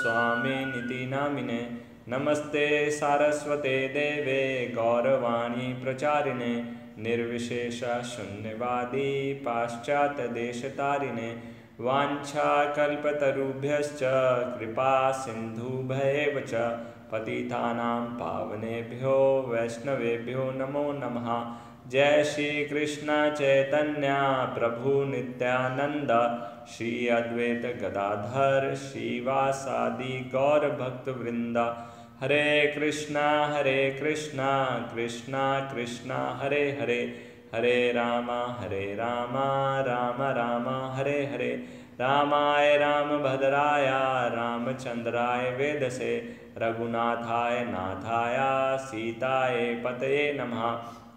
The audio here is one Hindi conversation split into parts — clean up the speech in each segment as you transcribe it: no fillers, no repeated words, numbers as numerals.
स्वामिनिति नामिने। नमस्ते सारस्वते देवे गौरवाणी प्रचारिणे निर्विशेष शून्यवादी पाश्चात्यदेशतारिणे। वाञ्छाकल्पतरुभ्यश्च कृपा सिन्धुभ्येव च पतितानां पावनेभ्यो वैष्णवेभ्यो नमो नमः। जय श्री कृष्ण चैतन्य प्रभु नित्यानंद श्री अद्वैत गदाधर श्रीवासादि गौर भक्त वृंद। हरे कृष्णा कृष्णा कृष्णा हरे हरे, हरे राम राम राम हरे हरे। रामाय रामभद्राय रामचंद्राय वेदसे रघुनाथाय नाथाय सीताय पतये नमः।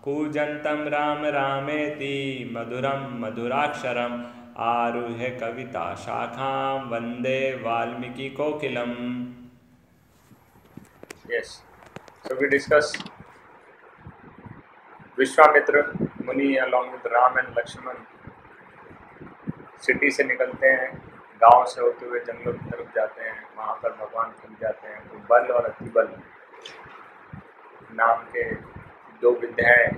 कूजन्तं राम रामेति मधुरं मधुराक्षरम् आरुह्य कविता शाखां वंदे Valmiki कोकिलम्। Yes. So we discuss Vishwamitra मुनि along with Ram and Lakshman city से निकलते हैं, गांव से होते हुए जंगलों की तरफ जाते हैं। वहाँ पर भगवान थक जाते हैं तो बल और अतिबल नाम के दो विद्याएं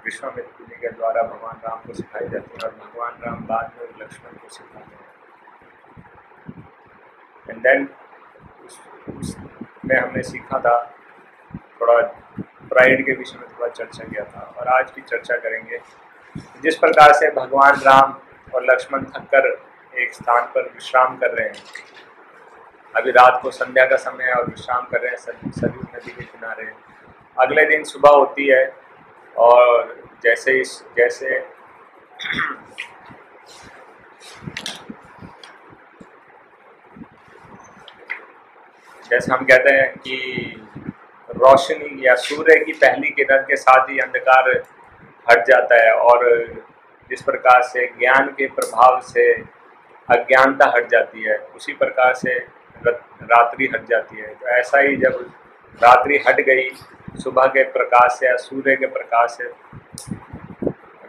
विश्वामित्र जी के द्वारा भगवान राम को सिखाई जाती हैं और भगवान राम बाद में लक्ष्मण को सिखाते हैं। एंड देन उसमें हमने सीखा था थोड़ा प्राइड के विषय में थोड़ा चर्चा किया था और आज की चर्चा करेंगे जिस प्रकार से भगवान राम और लक्ष्मण थक कर एक स्थान पर विश्राम कर रहे हैं। अभी रात को संध्या का समय है और विश्राम कर रहे हैं सरयू नदी के किनारे। अगले दिन सुबह होती है और जैसे हम कहते हैं कि रोशनी या सूर्य की पहली किरण के साथ ही अंधकार हट जाता है और जिस प्रकार से ज्ञान के प्रभाव से अज्ञानता हट जाती है उसी प्रकार से रात्रि हट जाती है। तो ऐसा ही जब रात्रि हट गई सुबह के प्रकाश से या सूर्य के प्रकाश से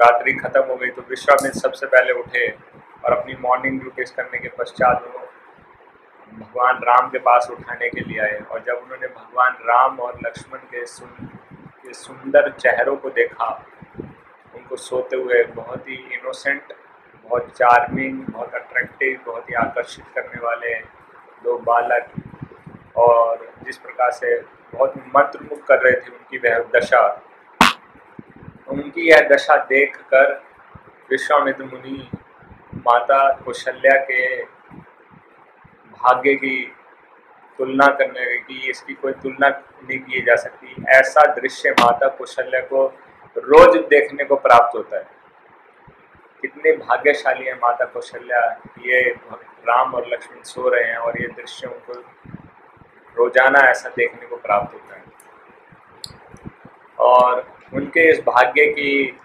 रात्रि खत्म हो गई तो विश्वामित्र सबसे पहले उठे और अपनी मॉर्निंग ड्यूटीज करने के पश्चात वो भगवान राम के पास उठाने के लिए आए। और जब उन्होंने भगवान राम और लक्ष्मण के सुंदर चेहरों को देखा, उनको सोते हुए बहुत ही इनोसेंट, बहुत चार्मिंग, बहुत अट्रैक्टिव, बहुत ही आकर्षित करने वाले दो बालक और जिस प्रकार से बहुत मंत्रमुग्ध कर रहे थे उनकी वह दशा, उनकी यह दशा देखकर विश्वामित्र मुनि माता कौशल्या के भाग्य की तुलना करने की इसकी कोई तुलना नहीं की जा सकती। ऐसा दृश्य माता कौशल्या को रोज देखने को प्राप्त होता है। कितने भाग्यशाली है माता कौशल्या, ये राम और लक्ष्मण सो रहे हैं और ये दृश्य उनको रोजाना ऐसा देखने को प्राप्त होता है। और उनके इस भाग्य की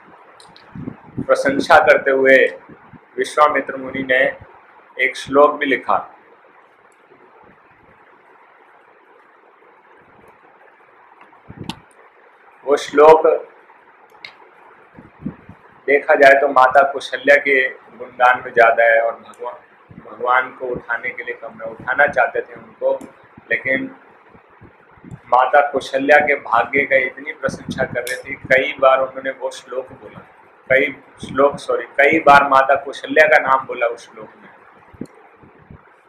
प्रशंसा करते हुए विश्वामित्र मुनि ने एक श्लोक भी लिखा। वो श्लोक देखा जाए तो माता कौशल्या के गुणगान में ज़्यादा है और भगवान को उठाने के लिए कम है। उठाना चाहते थे उनको, लेकिन माता कौशल्या के भाग्य का इतनी प्रशंसा कर रही थी, कई बार उन्होंने वो श्लोक बोला, कई बार माता कौशल्या का नाम बोला उस श्लोक में।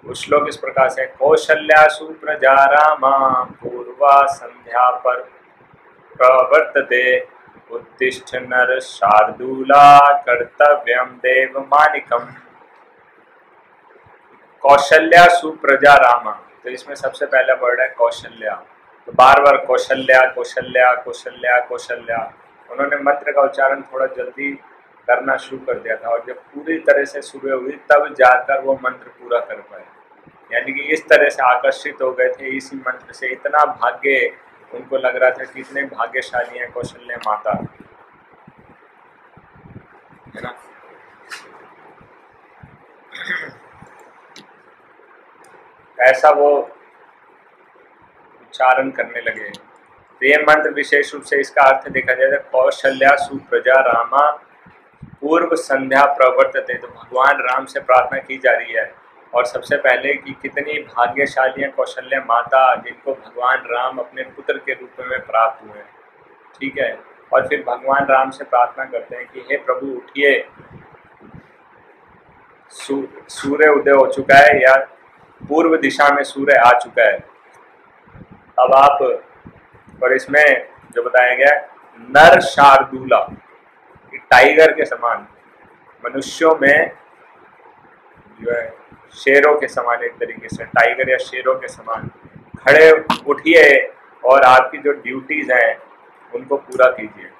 वो श्लोक इस प्रकार से, कौशल्या सुप्रजा रामा पूर्वा संध्या पर प्रवर्तते उत्तिष्ठ नर शार्दूला कर्तव्यम देव मानिकम। कौशल्या सुप्रजा रामा, तो इसमें सबसे पहला वर्ड है कौशल्या। तो बार बार कौशल्या कौशल्या कौशल्या कौशल्या, उन्होंने मंत्र का उच्चारण थोड़ा जल्दी करना शुरू कर दिया था और जब पूरी तरह से सुबह हुई तब जाकर वो मंत्र पूरा कर पाए। यानी कि इस तरह से आकर्षित हो गए थे इसी मंत्र से, इतना भाग्य उनको लग रहा था कि इतने भाग्यशाली हैं कौशल्या माता, है ना। ऐसा वो उच्चारण करने लगे। तो ये मंत्र विशेष रूप से इसका अर्थ देखा जाए तो कौशल्या सुप्रजा रामा पूर्व संध्या प्रवर्तते, तो भगवान राम से प्रार्थना की जा रही है और सबसे पहले कि कितनी भाग्यशाली है कौशल्या माता जिनको भगवान राम अपने पुत्र के रूप में प्राप्त हुए हैं। ठीक है, और फिर भगवान राम से प्रार्थना करते हैं कि हे प्रभु उठिए, सूर्य उदय हो चुका है या पूर्व दिशा में सूर्य आ चुका है, अब आप, और इसमें जो बताया गया नर शार्दूला, टाइगर के समान, मनुष्यों में जो है शेरों के समान, एक तरीके से टाइगर या शेरों के समान खड़े उठिए और आपकी जो ड्यूटीज हैं उनको पूरा कीजिए।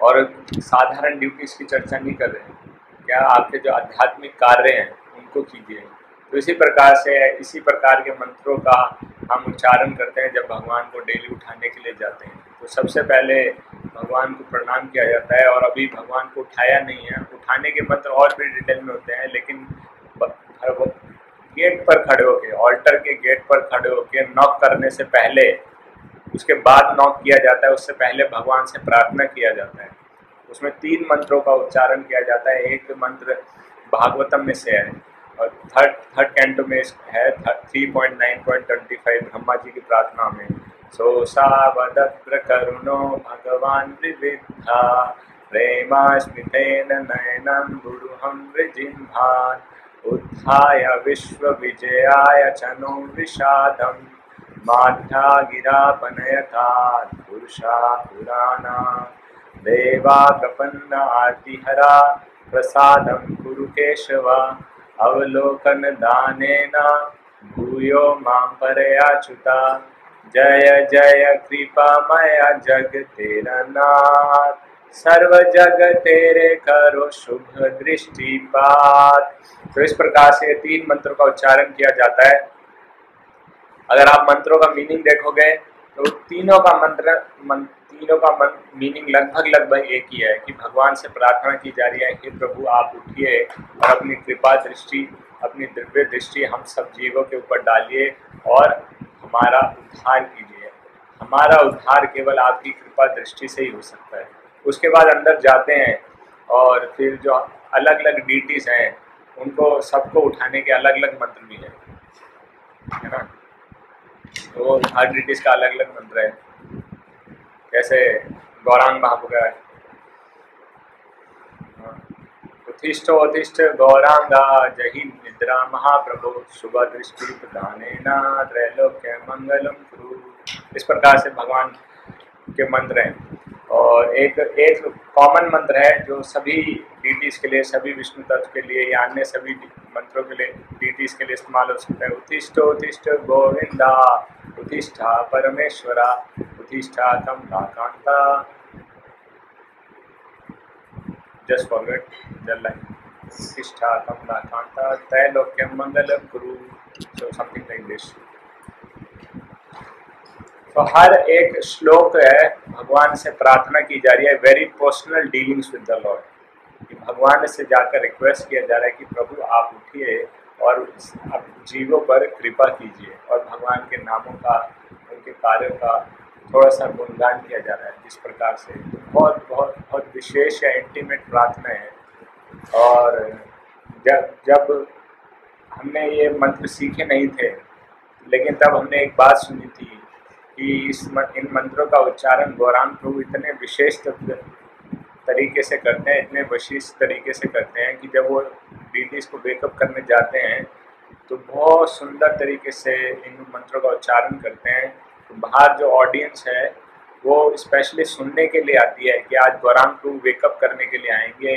और साधारण ड्यूटीज की चर्चा नहीं कर रहे हैं, क्या आपके जो आध्यात्मिक कार्य हैं उनको कीजिए। तो इसी प्रकार से इसी प्रकार के मंत्रों का हम उच्चारण करते हैं जब भगवान को डेली उठाने के लिए जाते हैं। तो सबसे पहले भगवान को प्रणाम किया जाता है, और अभी भगवान को उठाया नहीं है, उठाने के मंत्र और भी डिटेल में होते हैं, लेकिन गेट पर खड़े होके, ऑल्टर के गेट पर खड़े होके नॉक करने से पहले, उसके बाद नॉक किया जाता है, उससे पहले भगवान से प्रार्थना किया जाता है। उसमें 3 मंत्रों का उच्चारण किया जाता है। एक मंत्र भागवतम में से है और थर्ड कैंटो में है 3.9.25 ब्रह्मा जी की प्रार्थना में। सो सावदत्र करुणो भगवान विविधा प्रेमा स्मितेन नयनम गुरुहम विजिह्वान उत्थाय विश्व विजयाय चनो विषादम माध्या गिरा बनयता पुरुषा पुराणा देवा प्रपन्न आर्तिहरा प्रसादम कुरु केशव अवलोकन दानेन भूयो मां परयाच्युता जय जय कृपामय जग तेरा नाथ सर्व जग तेरे करो शुभ दृष्टिपात। तो इस प्रकार से 3 मंत्रों का उच्चारण किया जाता है। अगर आप मंत्रों का मीनिंग देखोगे तो तीनों का मीनिंग लगभग एक ही है कि भगवान से प्रार्थना की जा रही है कि प्रभु आप उठिए और अपनी कृपा दृष्टि, अपनी दिव्य दृष्टि हम सब जीवों के ऊपर डालिए और हमारा उद्धार कीजिए। हमारा उद्धार केवल आपकी कृपा दृष्टि से ही हो सकता है। उसके बाद अंदर जाते हैं और फिर जो अलग अलग डीटीज हैं उनको सबको उठाने के अलग अलग मंत्र भी हैं, है ना। तो हर डीटीज का अलग अलग मंत्र है। जैसे गौरांग महापुरा है, उत्तिष्ठ उत्तिष्ठ गौरांगा जहि निद्रा महाप्रभु शुभ दृष्टि प्रदानेन त्रैलोक्य मंगलम कुरु। इस प्रकार से भगवान के मंत्र हैं। और एक कॉमन मंत्र है जो सभी डीटीज के लिए, सभी विष्णु तत्व के लिए या अन्य सभी मंत्रों के लिए, डीटीज के लिए इस्तेमाल हो सकता है। उत्तिष्ठ उत्तिष्ठ गोविंदा उत्तिष्ठा परमेश्वरा उत्तिष्ठा कमलाकांता। जस्ट फॉरगेट द लाइन उत्तिष्ठा कमलाकांता त्रैलोक्यम मंगलम कुरु। So something like this. तो हर एक श्लोक है भगवान से प्रार्थना की जा रही है, very personal dealings with the Lord, कि भगवान से जाकर रिक्वेस्ट किया जा रहा है कि प्रभु आप उठिए और आप जीवों पर कृपा कीजिए। और भगवान के नामों का, उनके कार्यों का थोड़ा सा गुणगान किया जा रहा है। जिस प्रकार से बहुत बहुत बहुत विशेष या इंटीमेट प्रार्थना है। और जब हमने ये मंत्र सीखे नहीं थे, लेकिन तब हमने एक बात सुनी थी कि इन मंत्रों का उच्चारण गौरांग प्रभु इतने विशेष तरीके से करते हैं, इतने विशेष तरीके से करते हैं कि जब वो डीटीज को वेकअप करने जाते हैं तो बहुत सुंदर तरीके से इन मंत्रों का उच्चारण करते हैं। तो बाहर जो ऑडियंस है वो स्पेशली सुनने के लिए आती है कि आज गौरांग प्रभु वेकअप करने के लिए आएंगे,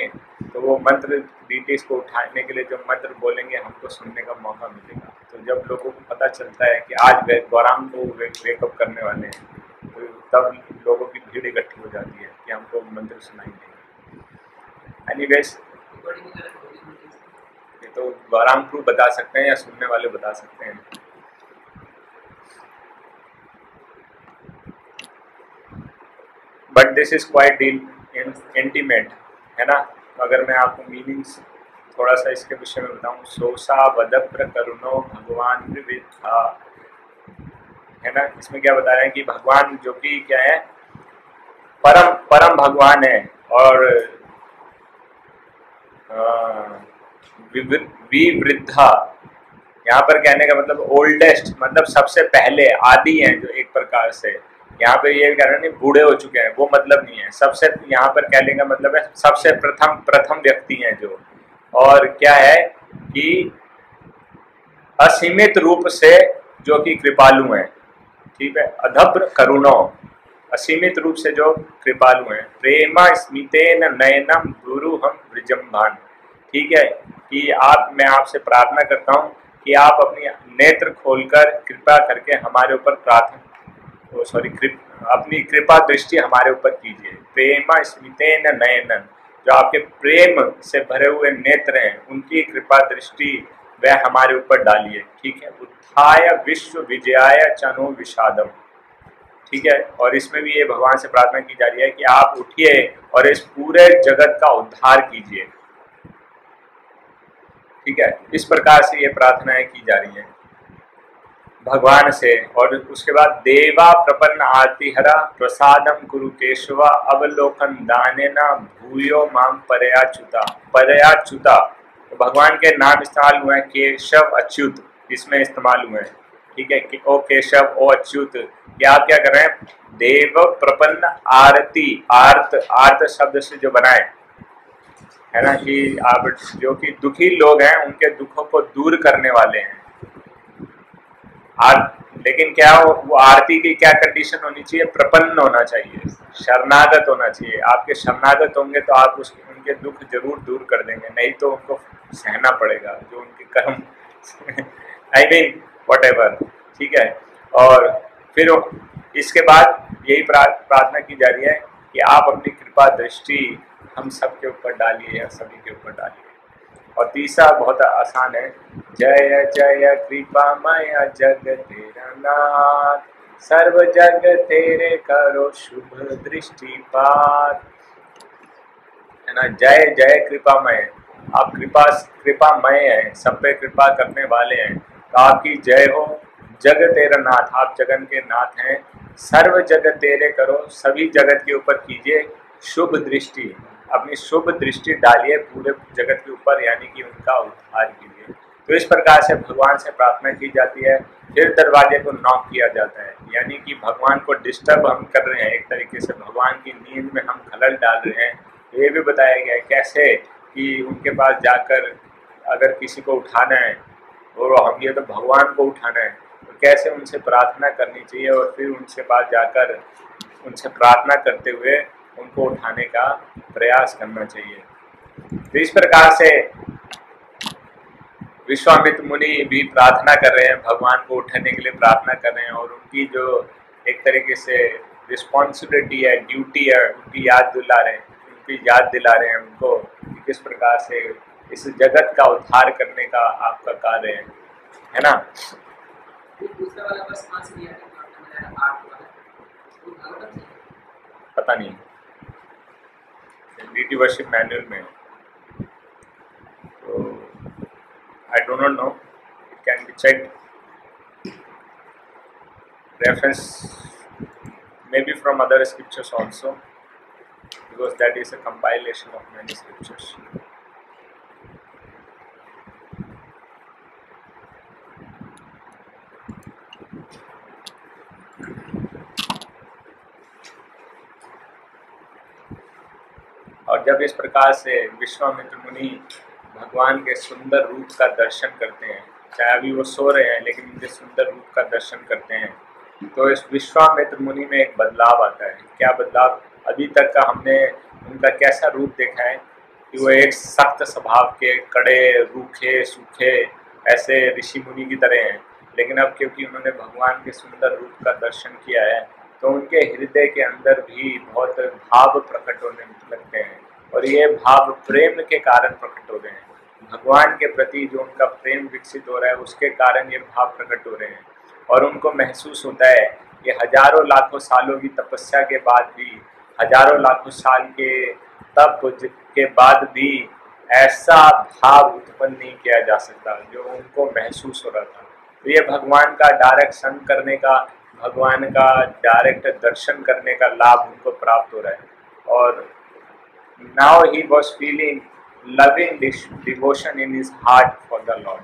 तो वो मंत्र डीटीज को उठाने के लिए जो मंत्र बोलेंगे हमको सुनने का मौका मिलेगा। तो जब लोगों को पता चलता है कि आज गौरांग प्रभु वेकअप करने वाले हैं, तो तब लोगों की भीड़ इकट्ठी हो जाती है कि हमको मंत्र सुनाई देंगे। एनीवेज, ये तो गौरांग प्रभु बता सकते हैं या सुनने वाले बता सकते हैं। But this is quite intimate, है ना। तो अगर मैं आपको मीनिंग्स थोड़ा सा इसके विषय में बताऊं, सोसा वदप्र करुणो भगवान विविधा, है ना। इसमें क्या बता रहे हैं कि भगवान जो कि क्या है, परम भगवान है। और विवृद्धा, यहाँ पर कहने का मतलब ओल्डेस्ट, मतलब सबसे पहले, आदि हैं जो एक प्रकार से। यहाँ पे ये कह रहे नहीं बूढ़े हो चुके हैं, वो मतलब नहीं है। सबसे यहाँ पर कहने का मतलब है सबसे प्रथम व्यक्ति हैं जो। और क्या है कि असीमित रूप से जो कि कृपालु हैं, ठीक है। अधब्र करुणो, असीमित रूप से जो कृपालु हैं। प्रेमा स्मितेन नयनम गुरु हम विजम्भान, ठीक है। कि मैं आपसे प्रार्थना करता हूँ कि आप अपनी नेत्र खोलकर कृपा करके हमारे ऊपर अपनी कृपा दृष्टि हमारे ऊपर कीजिए। प्रेमा स्मितेन नयनन, जो आपके प्रेम से भरे हुए नेत्र हैं, उनकी कृपा दृष्टि वह हमारे ऊपर डालिए, ठीक है। उत्थाय विश्व विजयाय चनो विषादम, ठीक है। और इसमें भी ये भगवान से प्रार्थना की जा रही है कि आप उठिए और इस पूरे जगत का उद्धार कीजिए, ठीक है। इस प्रकार से ये प्रार्थनाएं की जा रही हैं भगवान से। और उसके बाद देवा प्रपन्न आरतीहरा प्रसादम कुरु केशवा अवलोकन दानेना भूयो माम परयाच्युता। तो भगवान के नाम इस्तेमाल हुए हैं, केशव अच्युत इसमें इस्तेमाल हुए हैं, ठीक है। कि ओ केशव ओ अच्युत, कि आप क्या कर रहे हैं, देव प्रपन्न आरती, आर्त शब्द से जो बनाए है ना, कि आप जो कि दुखी लोग हैं उनके दुखों को दूर करने वाले हैं। लेकिन क्या वो आरती की क्या कंडीशन होनी चाहिए, प्रपन्न होना चाहिए, शरणागत होना चाहिए। आपके शरणागत होंगे तो आप उनके दुख जरूर दूर कर देंगे, नहीं तो उनको सहना पड़ेगा जो उनके कर्म आई मीन वट एवर, ठीक है। और फिर इसके बाद यही प्रार्थना की जा रही है कि आप अपनी कृपा दृष्टि हम सबके ऊपर डालिए या सभी के ऊपर डालिए। और तीसरा बहुत आसान है, जय जय कृपामय जग तेरा नाथ, सर्व जग तेरे करो शुभ दृष्टिपात, है ना। जय जय कृपामय, आप कृपामय हैं, सब पे कृपा करने वाले हैं, तो आपकी जय हो। जग तेरा नाथ, आप जगन के नाथ हैं। सर्व जगत तेरे करो, सभी जगत के ऊपर कीजिए शुभ दृष्टि, अपनी शुभ दृष्टि डालिए पूरे जगत के ऊपर, यानी कि उनका उद्धार कीजिए। तो इस प्रकार से भगवान से प्रार्थना की जाती है। फिर दरवाजे को नॉक किया जाता है, यानी कि भगवान को डिस्टर्ब हम कर रहे हैं, एक तरीके से भगवान की नींद में हम खलल डाल रहे हैं। ये भी बताया गया है कैसे कि उनके पास जाकर अगर किसी को उठाना है और हम ये तो भगवान को उठाना है, तो कैसे उनसे प्रार्थना करनी चाहिए और फिर उनसे पास जाकर उनसे प्रार्थना करते हुए उनको उठाने का प्रयास करना चाहिए। तो इस प्रकार से विश्वामित्र मुनि भी प्रार्थना कर रहे हैं, भगवान को उठाने के लिए प्रार्थना कर रहे हैं, और उनकी जो एक तरीके से रिस्पॉन्सिबिलिटी है, ड्यूटी है, उनकी याद दिला रहे हैं उनको कि किस प्रकार से इस जगत का उद्धार करने का आपका कार्य है ना। पता नहीं, डीटी वर्शिप मैनुअल में, तो I do not know, it can be checked, reference maybe from other scriptures also, because that is a compilation of many scriptures. और जब इस प्रकार से विश्वामित्र मुनि भगवान के सुंदर रूप का दर्शन करते हैं, चाहे अभी वो सो रहे हैं लेकिन उनके सुंदर रूप का दर्शन करते हैं, तो इस विश्वामित्र मुनि में एक बदलाव आता है। क्या बदलाव? अभी तक का हमने उनका कैसा रूप देखा है कि वो एक सख्त स्वभाव के, कड़े, रूखे, सूखे ऐसे ऋषि मुनि की तरह हैं, लेकिन अब क्योंकि उन्होंने भगवान के सुंदर रूप का दर्शन किया है तो उनके हृदय के अंदर भी बहुत भाव प्रकट होने लगते हैं, और ये भाव प्रेम के कारण प्रकट हो रहे हैं। भगवान के प्रति जो उनका प्रेम विकसित हो रहा है उसके कारण ये भाव प्रकट हो रहे हैं, और उनको महसूस होता है कि हजारों लाखों सालों की तपस्या के बाद भी, हजारों लाखों साल के तप के बाद भी ऐसा भाव उत्पन्न नहीं किया जा सकता जो उनको महसूस हो रहा था। तो ये भगवान का डायरेक्ट संग करने का, भगवान का डायरेक्ट दर्शन करने का लाभ उनको प्राप्त हो रहा है। और now he was feeling loving devotion in his heart for the Lord.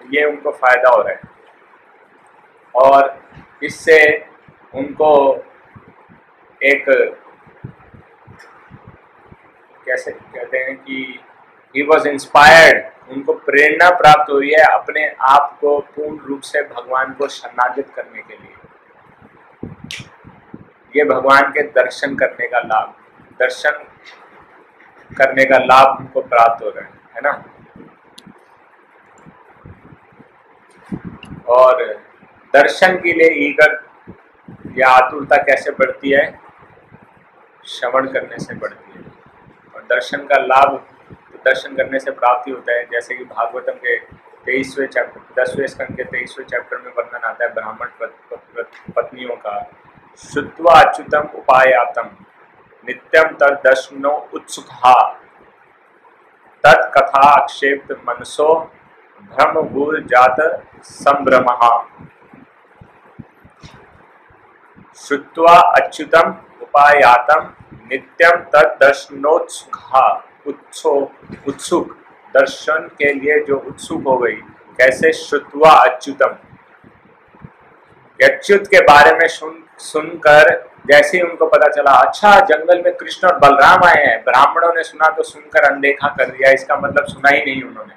ये उनको फायदा हो रहा है और इससे उनको एक कैसे कहते हैं कि he was inspired, उनको प्रेरणा प्राप्त हुई है अपने आप को पूर्ण रूप से भगवान को शरणागत करने के लिए। ये भगवान के दर्शन करने का लाभ उनको प्राप्त हो रहा है ना। और दर्शन के लिए ईगर या आतुरता कैसे बढ़ती है? श्रवण करने से बढ़ती है। और दर्शन का लाभ तो दर्शन करने से प्राप्ति होता है, जैसे कि भागवतम के 23वें चैप्टर 10वें स्कंद के 23वें चैप्टर में वर्णन आता है ब्राह्मण पत्नियों का। श्रुत्वा अच्युतम उपायातम नित्यम तद दर्शनो उत्सुका तत्कथा अक्षेप्त मनसो भ्रम भूर जात संभ्रमः। श्रुत्वा अच्युतम उपायातम नित्यम तद दर्शनोत्सुका, उत्सुक दर्शन के लिए जो उत्सुक हो गई। कैसे? श्रुत्वा अच्युतम, अच्युत के बारे में सुनकर जैसे ही उनको पता चला अच्छा जंगल में कृष्ण और बलराम आए हैं, ब्राह्मणों ने सुना तो सुनकर अनदेखा कर दिया, इसका मतलब सुना ही नहीं उन्होंने।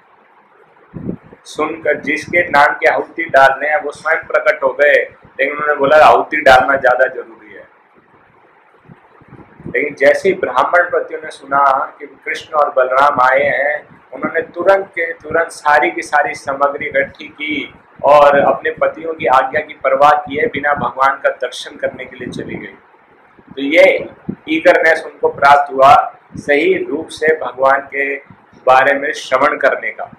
सुनकर जिसके नाम की आहुति डालने हैं वो स्वयं प्रकट हो गए, लेकिन उन्होंने बोला आहुति डालना ज्यादा जरूरी है। लेकिन जैसे ही ब्राह्मण पतियों ने सुना कि कृष्ण और बलराम आए हैं, उन्होंने तुरंत सारी की सारी सामग्री इकट्ठी की और अपने पतियों की आज्ञा की परवाह किए बिना भगवान का दर्शन करने के लिए चली गई। तो ये ईगरनेस उनको प्राप्त हुआ सही रूप से भगवान के बारे में श्रवण करने का।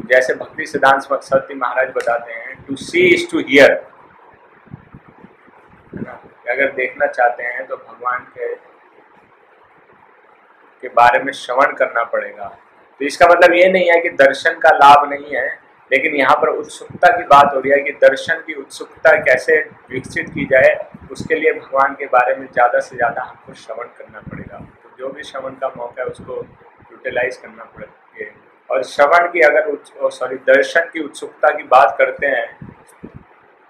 जैसे भक्ति सिद्धांत सरस्वती महाराज बताते हैं, to see is to hear. अगर देखना चाहते हैं तो भगवान के बारे में श्रवण करना पड़ेगा। तो इसका मतलब ये नहीं है कि दर्शन का लाभ नहीं है, लेकिन यहाँ पर उत्सुकता की बात हो रही है कि दर्शन की उत्सुकता कैसे विकसित की जाए, उसके लिए भगवान के बारे में ज़्यादा से ज़्यादा हमको श्रवण करना पड़ेगा। तो जो भी श्रवण का मौका है उसको यूटिलाइज करना पड़ेगा। और श्रवण की दर्शन की उत्सुकता की बात करते हैं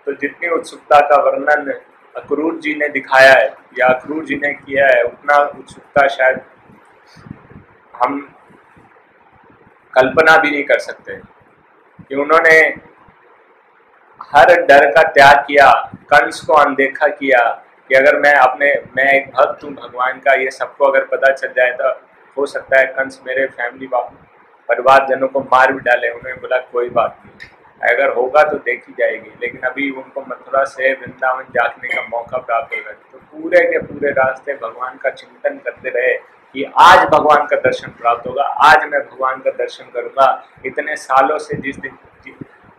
तो जितनी उत्सुकता का वर्णन अक्रूर जी ने दिखाया है या अक्रूर जी ने किया है, उतना उत्सुकता शायद हम कल्पना भी नहीं कर सकते कि उन्होंने हर डर का त्याग किया, कंस को अनदेखा किया कि अगर मैं एक भक्त हूँ भगवान का, ये सबको अगर पता चल जाए तो हो सकता है कंस मेरे फैमिली परिवार जनों को मार भी डाले। उन्होंने बोला कोई बात नहीं, अगर होगा तो देखी जाएगी। लेकिन अभी उनको मथुरा से वृंदावन जाने का मौका प्राप्त होगा, तो पूरे के पूरे रास्ते भगवान का चिंतन करते रहे कि आज भगवान का दर्शन प्राप्त होगा, आज मैं भगवान का दर्शन करूंगा। इतने सालों से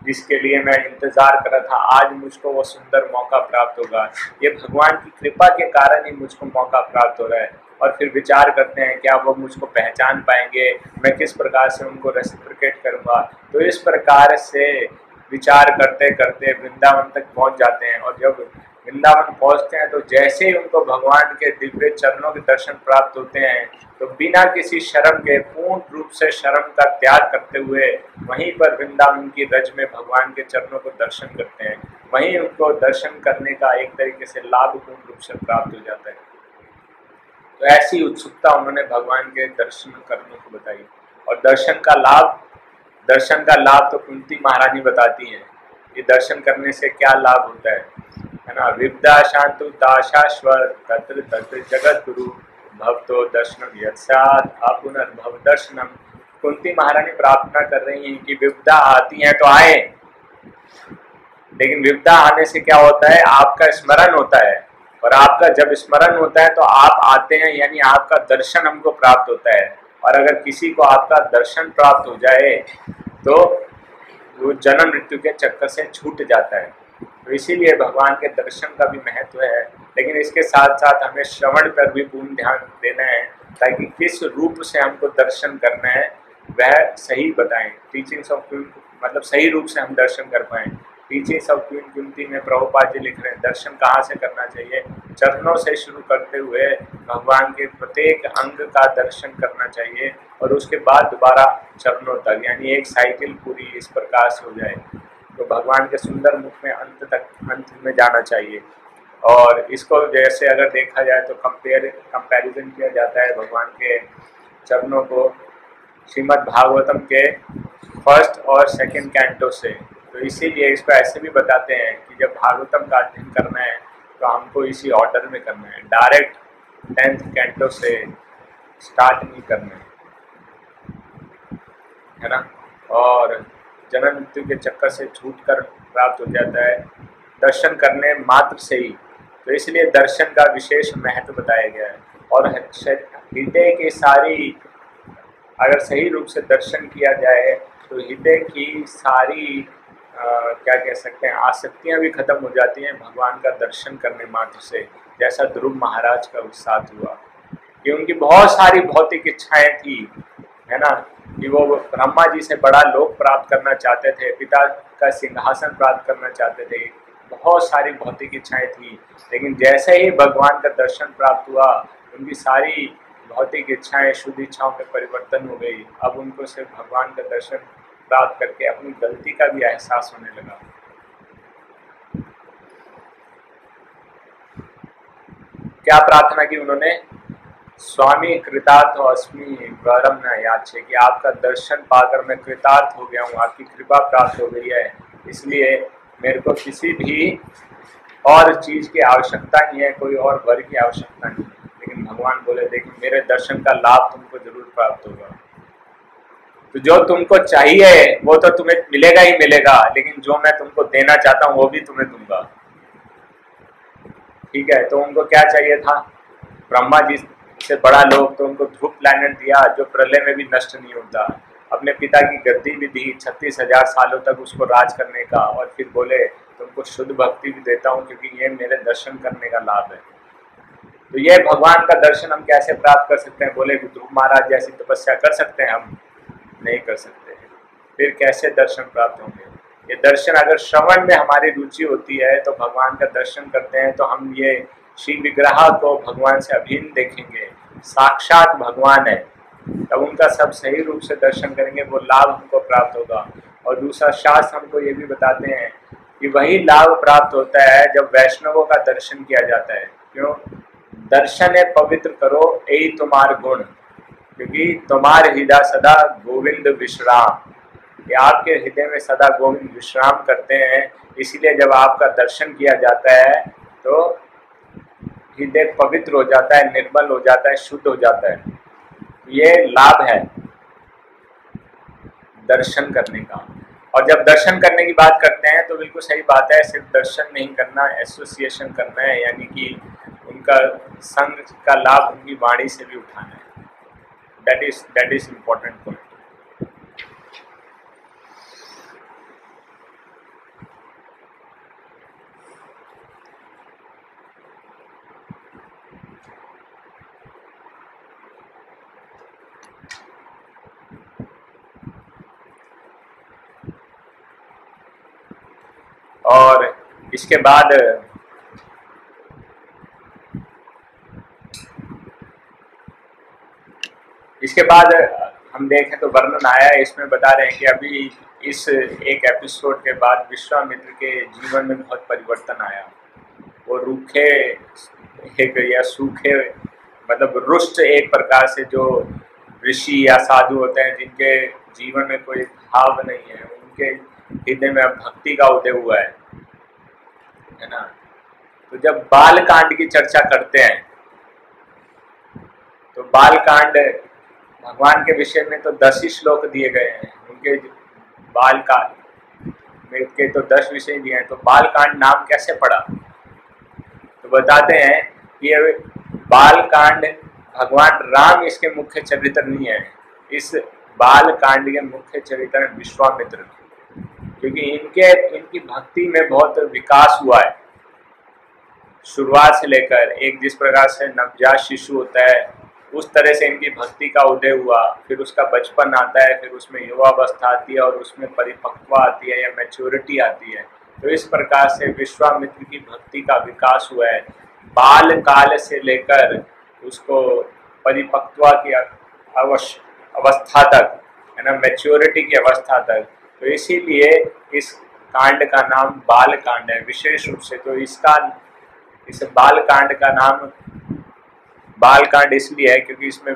जिसके लिए मैं इंतजार कर रहा था, आज मुझको वो सुंदर मौका प्राप्त होगा। ये भगवान की कृपा के कारण ही मुझको मौका प्राप्त हो रहा है। और फिर विचार करते हैं क्या वो मुझको पहचान पाएंगे, मैं किस प्रकार से उनको रेसिप्रोकेट करूंगा। तो इस प्रकार से विचार करते करते वृंदावन तक पहुंच जाते हैं। और जब वृंदावन पहुंचते हैं तो जैसे ही उनको भगवान के दिव्य चरणों के दर्शन प्राप्त होते हैं, तो बिना किसी शर्म के पूर्ण रूप से शर्म का त्याग करते हुए वहीं पर वृंदावन की रज में भगवान के चरणों को दर्शन करते हैं। वहीं उनको दर्शन करने का एक तरीके से लाभ पूर्ण रूप से प्राप्त हो जाता है। तो ऐसी उत्सुकता उन्होंने भगवान के दर्शन करने को बताई। और दर्शन का लाभ तो कुंती महारानी बताती हैं। ये दर्शन करने से क्या लाभ होता है ना। विद्या शांतु ताशाश्वर तत्र तत्र जगत गुरु भक्तो दर्शनम यत्साद अपुनर्भव दर्शनम। कुंती महारानी प्रार्थना कर रही हैं कि विपदा आती है तो आए, लेकिन विपदा आने से क्या होता है, आपका स्मरण होता है। और आपका जब स्मरण होता है तो आप आते हैं, यानी आपका दर्शन हमको प्राप्त होता है। और अगर किसी को आपका दर्शन प्राप्त हो जाए तो वो जन्म मृत्यु के चक्कर से छूट जाता है। तो इसीलिए भगवान के दर्शन का भी महत्व है, लेकिन इसके साथ साथ हमें श्रवण पर भी पूर्ण ध्यान देना है, ताकि किस रूप से हमको दर्शन करना है वह सही बताएं। टीचिंग्स ऑफ मतलब सही रूप से हम दर्शन कर पाएं। पीछे सब कीमती में प्रभुपाद जी लिख रहे हैं दर्शन कहाँ से करना चाहिए, चरणों से शुरू करते हुए भगवान के प्रत्येक अंग का दर्शन करना चाहिए और उसके बाद दोबारा चरणों तक, यानी एक साइकिल पूरी इस प्रकार से हो जाए तो भगवान के सुंदर मुख में अंत में जाना चाहिए। और इसको जैसे अगर देखा जाए तो कंपैरिजन किया जाता है भगवान के चरणों को श्रीमद् भागवतम के फर्स्ट और सेकंड कैंटो से। तो इसीलिए इसको ऐसे भी बताते हैं कि जब भागवतम का अध्ययन करना है तो हमको इसी ऑर्डर में करना है, डायरेक्ट 10th कैंटो से स्टार्ट नहीं करना है ना। और जन्म मृत्यु के चक्कर से छूट कर प्राप्त हो जाता है दर्शन करने मात्र से ही। तो इसलिए दर्शन का विशेष महत्व बताया गया है। और हृदय की सारी, अगर सही रूप से दर्शन किया जाए तो हृदय की सारी क्या कह सकते हैं आसक्तियाँ भी खत्म हो जाती हैं भगवान का दर्शन करने मात्र से। जैसा ध्रुव महाराज का उत्साह हुआ कि उनकी बहुत सारी भौतिक इच्छाएं थी, है ना, कि वो ब्रह्मा जी से बड़ा लोक प्राप्त करना चाहते थे, पिता का सिंहासन प्राप्त करना चाहते थे, बहुत सारी भौतिक इच्छाएं थी। लेकिन जैसे ही भगवान का दर्शन प्राप्त हुआ उनकी सारी भौतिक इच्छाएं शुद्ध इच्छाओं में परिवर्तन हो गई। अब उनको सिर्फ भगवान का दर्शन प्राप्त करके अपनी गलती का भी एहसास होने लगा। क्या प्रार्थना की उन्होंने, स्वामी कृतार्थ अस्मि वरम न याचे, कि आपका दर्शन पाकर मैं कृतार्थ हो गया हूँ, आपकी कृपा प्राप्त हो गई है, इसलिए मेरे को किसी भी और चीज की आवश्यकता नहीं है, कोई और वर की आवश्यकता नहीं है। लेकिन भगवान बोले देखो मेरे दर्शन का लाभ तुमको जरूर प्राप्त होगा। तो जो तुमको चाहिए वो तो तुम्हें मिलेगा ही मिलेगा, लेकिन जो मैं तुमको देना चाहता हूँ वो भी तुम्हें दूंगा। ठीक है, तो उनको क्या चाहिए था, ब्रह्मा जी से बड़ा लोग, तो उनको ध्रुव प्लैनेट दिया जो प्रलय में भी नष्ट नहीं होता। अपने पिता की गद्दी भी दी 36,000 सालों तक उसको राज करने का, और फिर बोले तुमको शुद्ध भक्ति भी देता हूँ क्योंकि ये मेरे दर्शन करने का लाभ है। तो ये भगवान का दर्शन हम कैसे प्राप्त कर सकते हैं, बोले ध्रुव महाराज जैसी तपस्या कर सकते हैं, हम नहीं कर सकते हैं। फिर कैसे दर्शन प्राप्त होंगे, ये दर्शन अगर श्रवण में हमारी रुचि होती है तो भगवान का दर्शन करते हैं तो हम ये श्री विग्रह को भगवान से अभिन्न देखेंगे, साक्षात भगवान है, तब उनका सब सही रूप से दर्शन करेंगे, वो लाभ हमको प्राप्त होगा। और दूसरा शास्त्र हमको ये भी बताते हैं कि वही लाभ प्राप्त होता है जब वैष्णवों का दर्शन किया जाता है। क्यों, दर्शन है पवित्र करो यही तुम्हार गुण, क्योंकि तुम्हार हृदय सदा गोविंद विश्राम, कि आपके हृदय में सदा गोविंद विश्राम करते हैं। इसीलिए जब आपका दर्शन किया जाता है तो हृदय पवित्र हो जाता है, निर्मल हो जाता है, शुद्ध हो जाता है। ये लाभ है दर्शन करने का। और जब दर्शन करने की बात करते हैं तो बिल्कुल सही बात है, सिर्फ दर्शन नहीं करना, एसोसिएशन करना है, यानी कि उनका संग का लाभ उनकी वाणी से भी उठाना है। That is important point. और इसके बाद हम देखें तो वर्णन आया है, इसमें बता रहे हैं कि अभी इस एक एपिसोड के बाद विश्वामित्र के जीवन में बहुत परिवर्तन आया। वो रूखे एक या सूखे, मतलब रुष्ट एक प्रकार से जो ऋषि या साधु होते हैं जिनके जीवन में कोई भाव नहीं है, उनके हृदय में भक्ति का उदय हुआ है ना। तो जब बाल कांड की चर्चा करते हैं तो बाल कांड भगवान के विषय में तो 10 ही श्लोक दिए गए हैं, उनके बाल कांड में के तो 10 विषय दिए हैं। तो बाल कांड नाम कैसे पड़ा, तो बताते हैं कि ये बाल कांड भगवान राम इसके मुख्य चरित्र नहीं है, इस बाल कांड के मुख्य चरित्र है विश्वामित्र, क्योंकि इनकी भक्ति में बहुत विकास हुआ है। शुरुआत से लेकर एक जिस प्रकार से नवजात शिशु होता है उस तरह से इनकी भक्ति का उदय हुआ, फिर उसका बचपन आता है, फिर उसमें युवावस्था आती है और उसमें परिपक्वता आती है या मैच्योरिटी आती है। तो इस प्रकार से विश्वामित्र की भक्ति का विकास हुआ है, बाल काल से लेकर उसको परिपक्वता की अवस्था तक, है ना, मैच्योरिटी की अवस्था तक। तो इसीलिए इस कांड का नाम बाल कांड है विशेष रूप से। तो इस बाल कांड का नाम बाल कांड इसलिए है क्योंकि इसमें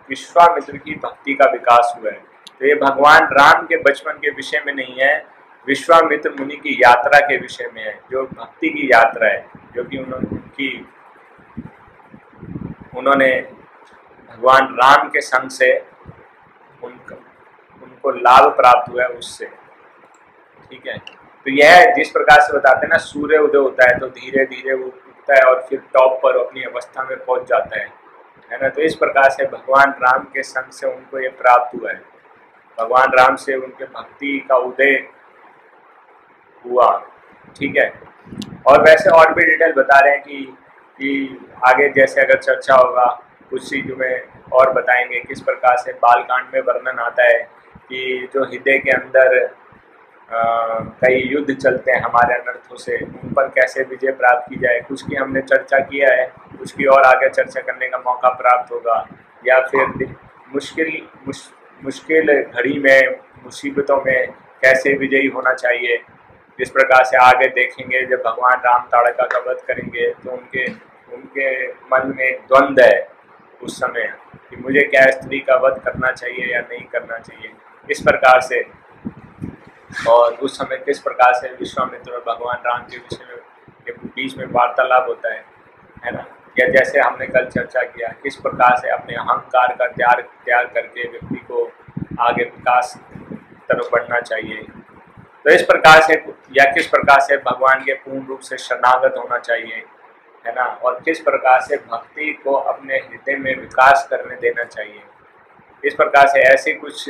विश्वामित्र की भक्ति का विकास हुआ है। तो ये भगवान राम के बचपन के विषय में नहीं है, विश्वामित्र मुनि की यात्रा के विषय में है, जो भक्ति की यात्रा है, जो कि उन्होंने भगवान राम के संग से उनको लाभ प्राप्त हुआ है उससे। ठीक है, तो यह जिस प्रकार से बताते हैं ना, सूर्य उदय होता है तो धीरे धीरे वो उठता है और फिर टॉप पर अपनी अवस्था में पहुंच जाता है ना। तो इस प्रकार से भगवान राम के संग से उनको ये प्राप्त हुआ है, भगवान राम से उनके भक्ति का उदय हुआ। ठीक है, और वैसे और भी डिटेल बता रहे हैं कि आगे जैसे अगर चर्चा होगा कुछ चीज़ों में और बताएंगे किस प्रकार से बालकांड में वर्णन आता है कि जो हृदय के अंदर कई युद्ध चलते हैं हमारे अनर्थों से, उन पर कैसे विजय प्राप्त की जाए। कुछ की हमने चर्चा किया है, कुछ की और आगे चर्चा करने का मौका प्राप्त होगा, या फिर मुश्किल घड़ी में, मुसीबतों में कैसे विजयी होना चाहिए। जिस प्रकार से आगे देखेंगे जब भगवान राम ताड़का का वध करेंगे तो उनके मन में एक द्वंद्व है उस समय कि मुझे क्या स्त्री का वध करना चाहिए या नहीं करना चाहिए, इस प्रकार से। और उस समय किस प्रकार से विश्वामित्र और भगवान राम के विषय में के बीच में वार्तालाप होता है ना। या जैसे हमने कल चर्चा किया किस प्रकार से अपने अहंकार का त्याग करके व्यक्ति को आगे विकास तरफ बढ़ना चाहिए। तो इस प्रकार से, या किस प्रकार से भगवान के पूर्ण रूप से शरणागत होना चाहिए, है ना, और किस प्रकार से भक्ति को अपने हृदय में विकास करने देना चाहिए। इस प्रकार से ऐसे कुछ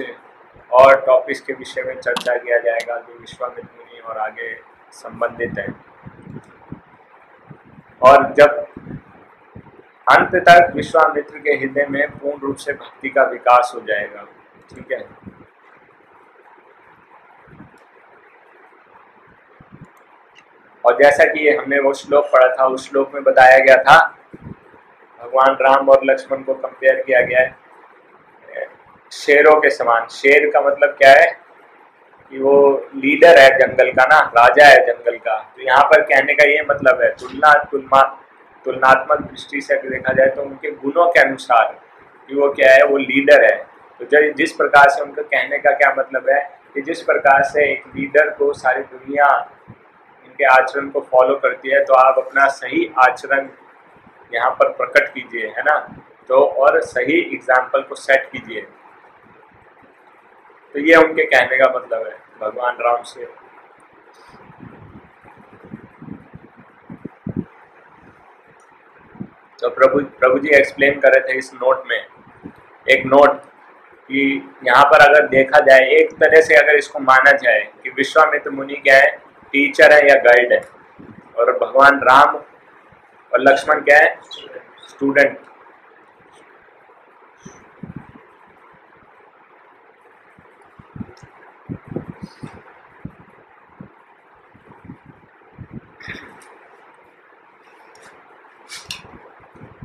और टॉपिक्स के विषय में चर्चा किया जाएगा जो विश्वामित्र मुनि और आगे संबंधित है। और जब अंत तक विश्वामित्र के हृदय में पूर्ण रूप से भक्ति का विकास हो जाएगा। ठीक है, और जैसा कि हमने वो श्लोक पढ़ा था, उस श्लोक में बताया गया था भगवान राम और लक्ष्मण को कंपेयर किया गया है शेरों के समान। शेर का मतलब क्या है कि वो लीडर है जंगल का ना, राजा है जंगल का। तो यहाँ पर कहने का ये मतलब है तुलनात्मक दृष्टि से देखा जाए तो उनके गुणों के अनुसार कि वो क्या है, वो लीडर है। तो जिस प्रकार से उनका कहने का क्या मतलब है कि जिस प्रकार से एक लीडर को सारी दुनिया उनके आचरण को फॉलो करती है, तो आप अपना सही आचरण यहाँ पर प्रकट कीजिए, है ना, तो और सही एग्जाम्पल को सेट कीजिए। तो ये उनके कहने का मतलब है भगवान राम से। तो प्रभु जी एक्सप्लेन कर रहे थे इस नोट में, एक नोट कि यहाँ पर अगर देखा जाए एक तरह से अगर इसको माना जाए कि विश्वामित्र मुनि क्या है, टीचर है या गाइड है, और भगवान राम और लक्ष्मण क्या है, स्टूडेंट।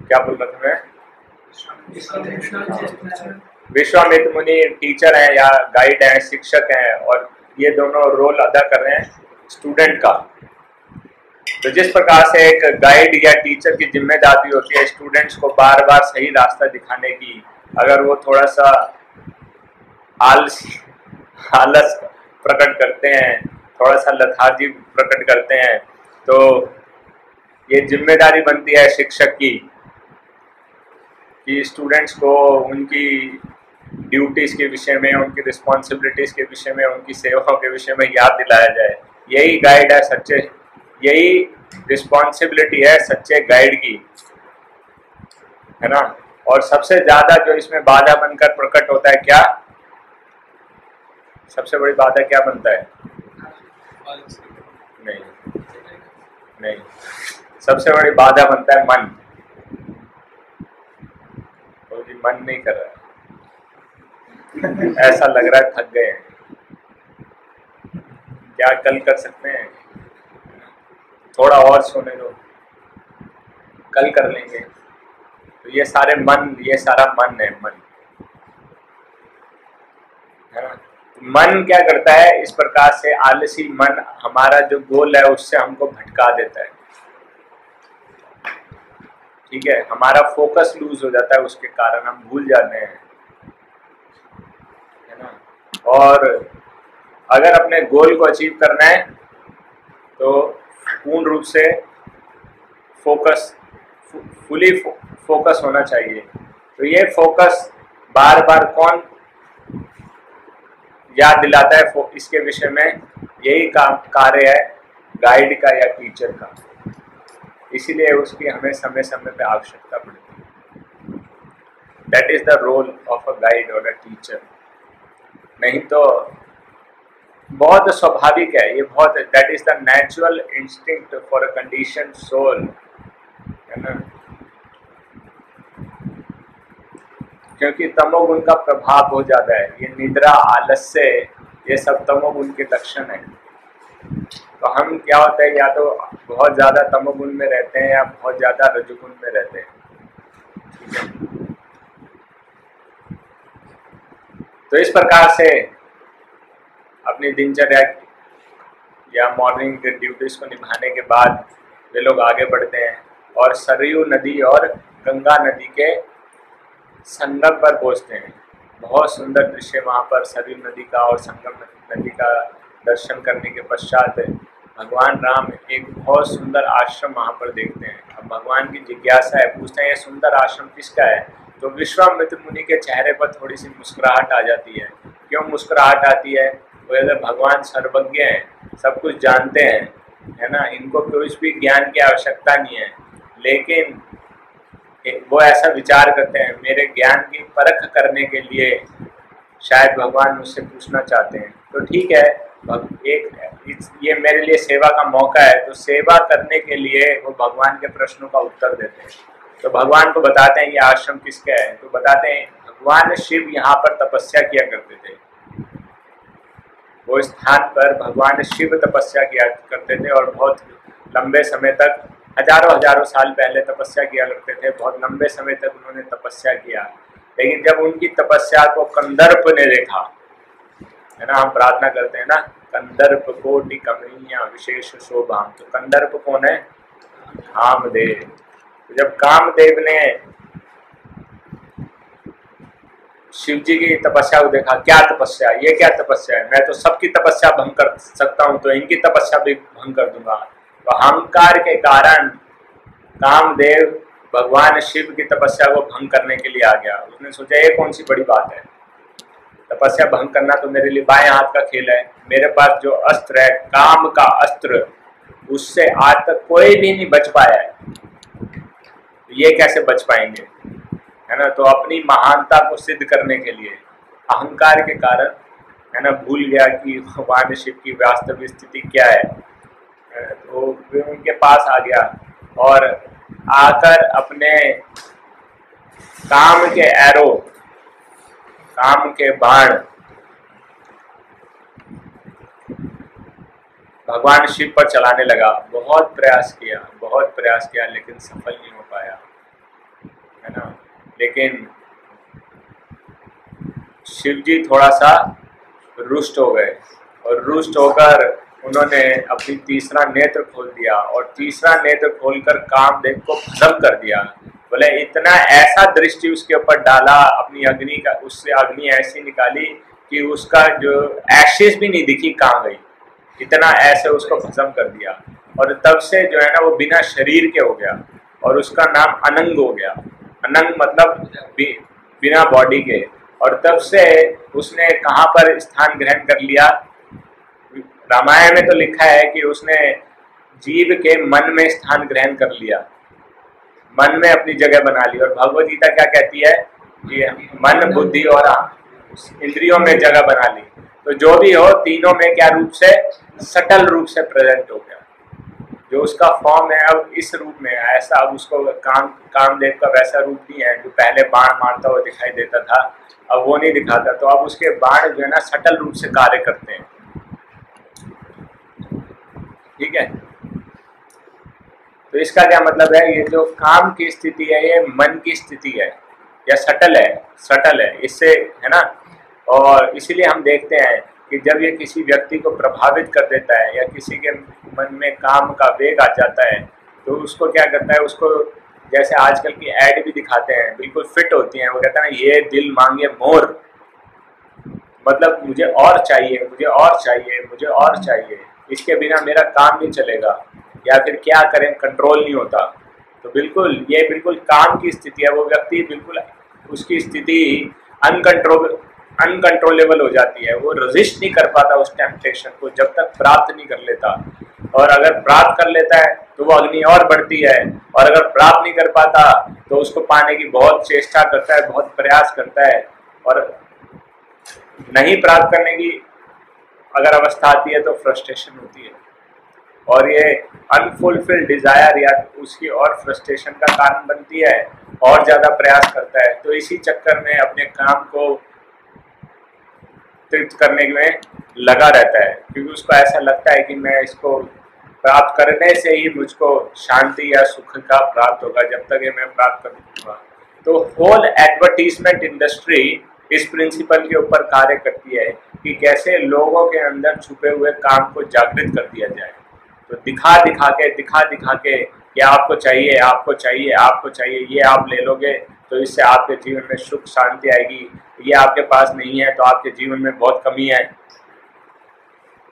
क्या बोल रहा था मैं? विश्वामित्र मुनि टीचर हैं या गाइड हैं, शिक्षक हैं, और ये दोनों रोल अदा कर रहे हैं स्टूडेंट का। तो जिस प्रकार से एक गाइड या टीचर की जिम्मेदारी होती है स्टूडेंट्स को बार बार सही रास्ता दिखाने की, अगर वो थोड़ा सा आलस प्रकट करते हैं, थोड़ा सा लथार्जी प्रकट करते हैं, तो ये जिम्मेदारी बनती है शिक्षक की कि स्टूडेंट्स को उनकी ड्यूटीज के विषय में, उनकी रिस्पॉन्सिबिलिटीज के विषय में, उनकी सेवाओं के विषय में याद दिलाया जाए। यही गाइड है सच्चे, यही रिस्पॉन्सिबिलिटी है सच्चे गाइड की, है ना। और सबसे ज्यादा जो इसमें बाधा बनकर प्रकट होता है, क्या सबसे बड़ी बाधा क्या बनता है? नहीं, सबसे बड़ी बाधा बनता है मन। तो जी मन नहीं कर रहा है, ऐसा लग रहा है थक गए हैं, क्या कल कर सकते हैं? थोड़ा और सोने दो, कल कर लेंगे। तो ये सारे मन, ये सारा मन है, मन है ना। मन क्या करता है, इस प्रकार से आलसी मन हमारा जो गोल है उससे हमको भटका देता है। ठीक है, हमारा फोकस लूज हो जाता है, उसके कारण हम भूल जाते हैं, है ना। और अगर अपने गोल को अचीव करना है तो पूर्ण रूप से फोकस, फुली फोकस होना चाहिए। तो ये फोकस बार बार कौन याद दिलाता है इसके विषय में, यही काम कार्य है गाइड का या टीचर का। इसीलिए उसकी हमें समय समय पे आवश्यकता पड़ती है। That is the role of a guide और अ टीचर। नहीं तो बहुत स्वाभाविक है ये, बहुत, that is the natural instinct for a condition soul, है ना। क्योंकि तमोगुण का प्रभाव बहुत ज्यादा है, ये निद्रा, आलस्य, ये सब तमोगुण के लक्षण है। तो हम क्या होता है, या तो बहुत ज्यादा तमोगुण में रहते हैं या बहुत ज्यादा रजोगुण में रहते हैं। ठीक है, तो इस प्रकार से अपनी दिनचर्या या मॉर्निंग के ड्यूटीज को निभाने के बाद वे लोग आगे बढ़ते हैं और सरयू नदी और गंगा नदी के संगम पर पहुंचते हैं। बहुत सुंदर दृश्य वहाँ पर सरयू नदी का और संगम नदी का दर्शन करने के पश्चात भगवान राम एक बहुत सुंदर आश्रम वहाँ पर देखते हैं। अब भगवान की जिज्ञासा है, पूछते हैं ये सुंदर आश्रम किसका है। तो विश्वामित्र मुनि के चेहरे पर थोड़ी सी मुस्कुराहट आ जाती है। क्यों मुस्कुराहट आती है? वो भगवान सर्वज्ञ हैं, सब कुछ जानते हैं, है ना, इनको कुछ भी ज्ञान की आवश्यकता नहीं है, लेकिन वो ऐसा विचार करते हैं मेरे ज्ञान की परख करने के लिए शायद भगवान मुझसे पूछना चाहते हैं। तो ठीक है, ये मेरे लिए सेवा का मौका है, तो सेवा करने के लिए वो भगवान के प्रश्नों का उत्तर देते हैं। तो भगवान को बताते हैं ये आश्रम किसका है। तो बताते हैं भगवान शिव यहाँ पर तपस्या किया करते थे। वो स्थान पर भगवान शिव तपस्या किया करते थे और बहुत लंबे समय तक, हजारों साल पहले तपस्या किया करते थे। बहुत लंबे समय तक उन्होंने तपस्या किया। लेकिन जब उनकी तपस्या को कंदर्प ने देखा, है ना, हम प्रार्थना करते हैं ना, कंदर्प कोटि कमनीय विशेष शोभा। तो कंदर्प कौन है? कामदेव। तो जब कामदेव ने शिव जी की तपस्या को देखा, क्या तपस्या, ये क्या तपस्या है, मैं तो सबकी तपस्या भंग कर सकता हूँ, तो इनकी तपस्या भी भंग कर दूंगा। तो अहंकार के कारण कामदेव भगवान शिव की तपस्या को भंग करने के लिए आ गया। उसने सोचा ये कौन सी बड़ी बात है, तपस्या भंग करना तो मेरे लिए बाएं हाथ का खेल है। मेरे पास जो अस्त्र है, काम का अस्त्र, उससे आज तक कोई भी नहीं बच पाया है, ये कैसे बच पाएंगे, है ना। तो अपनी महानता को सिद्ध करने के लिए अहंकार के कारण, है ना, भूल गया कि भगवान शिव की वास्तविक स्थिति क्या है। तो उनके पास आ गया और आकर अपने काम के एरो, काम के बाण भगवान शिव पर चलाने लगा। बहुत प्रयास किया लेकिन सफल नहीं हो पाया, है ना। लेकिन शिव जी थोड़ा सा रुष्ट हो गए और रुष्ट होकर उन्होंने अपनी तीसरा नेत्र खोल दिया और तीसरा नेत्र खोलकर कामदेव को भस्म कर दिया। बोले इतना ऐसा दृष्टि उसके ऊपर डाला अपनी अग्नि का, उससे अग्नि ऐसी निकाली कि उसका जो एशेस भी नहीं दिखी कहाँ गई, इतना ऐसे उसको भस्म कर दिया। और तब से जो है ना वो बिना शरीर के हो गया और उसका नाम अनंग हो गया। अनंग मतलब बिना बॉडी के। और तब से उसने कहाँ पर स्थान ग्रहण कर लिया? रामायण में तो लिखा है कि उसने जीव के मन में स्थान ग्रहण कर लिया, मन में अपनी जगह बना ली। और भगवद गीता क्या कहती है कि मन, बुद्धि और इंद्रियों में जगह बना ली। तो जो भी हो, तीनों में क्या रूप से, सटल रूप से प्रेजेंट हो गया। जो उसका फॉर्म है अब इस रूप में ऐसा, अब उसको कामदेव का वैसा रूप नहीं है जो पहले बाण मारता हुआ दिखाई देता था, अब वो नहीं दिखाता। तो अब उसके बाण जो है ना सटल रूप से कार्य करते हैं। ठीक है, तो इसका क्या मतलब है, ये जो काम की स्थिति है ये मन की स्थिति है या सटल है इससे, है ना। और इसीलिए हम देखते हैं कि जब ये किसी व्यक्ति को प्रभावित कर देता है या किसी के मन में काम का वेग आ जाता है, तो उसको क्या करता है, उसको जैसे आजकल की ऐड भी दिखाते हैं, बिल्कुल फिट होती हैं, वो कहता है ये दिल मांगे मोर, मतलब मुझे और चाहिए, मुझे और चाहिए, मुझे और चाहिए, इसके बिना मेरा काम नहीं चलेगा, या फिर क्या करें कंट्रोल नहीं होता। तो बिल्कुल ये बिल्कुल काम की स्थिति है, वो व्यक्ति बिल्कुल उसकी स्थिति अनकंट्रोलेबल हो जाती है, वो रेजिस्ट नहीं कर पाता उस टेम्पटेशन को जब तक प्राप्त नहीं कर लेता। और अगर प्राप्त कर लेता है तो वो अग्नि और बढ़ती है, और अगर प्राप्त नहीं कर पाता तो उसको पाने की बहुत चेष्टा करता है, बहुत प्रयास करता है, और नहीं प्राप्त करने की अगर अवस्था आती है तो फ्रस्ट्रेशन होती है, और ये अनफुलफिल्ड डिजायर या उसकी और फ्रस्ट्रेशन का कारण बनती है, और ज्यादा प्रयास करता है। तो इसी चक्कर में अपने काम को तृप्त करने में लगा रहता है, क्योंकि उसको ऐसा लगता है कि मैं इसको प्राप्त करने से ही मुझको शांति या सुख का प्राप्त होगा, जब तक ये मैं प्राप्त कर लूंगा। तो होल एडवर्टीजमेंट इंडस्ट्री इस प्रिंसिपल के ऊपर कार्य करती है कि कैसे लोगों के अंदर छुपे हुए काम को जागृत कर दिया जाए। तो दिखा दिखा के कि आपको चाहिए, आपको चाहिए, आपको चाहिए, ये आप ले लोगे तो इससे आपके जीवन में सुख शांति आएगी, ये आपके पास नहीं है तो आपके जीवन में बहुत कमी है,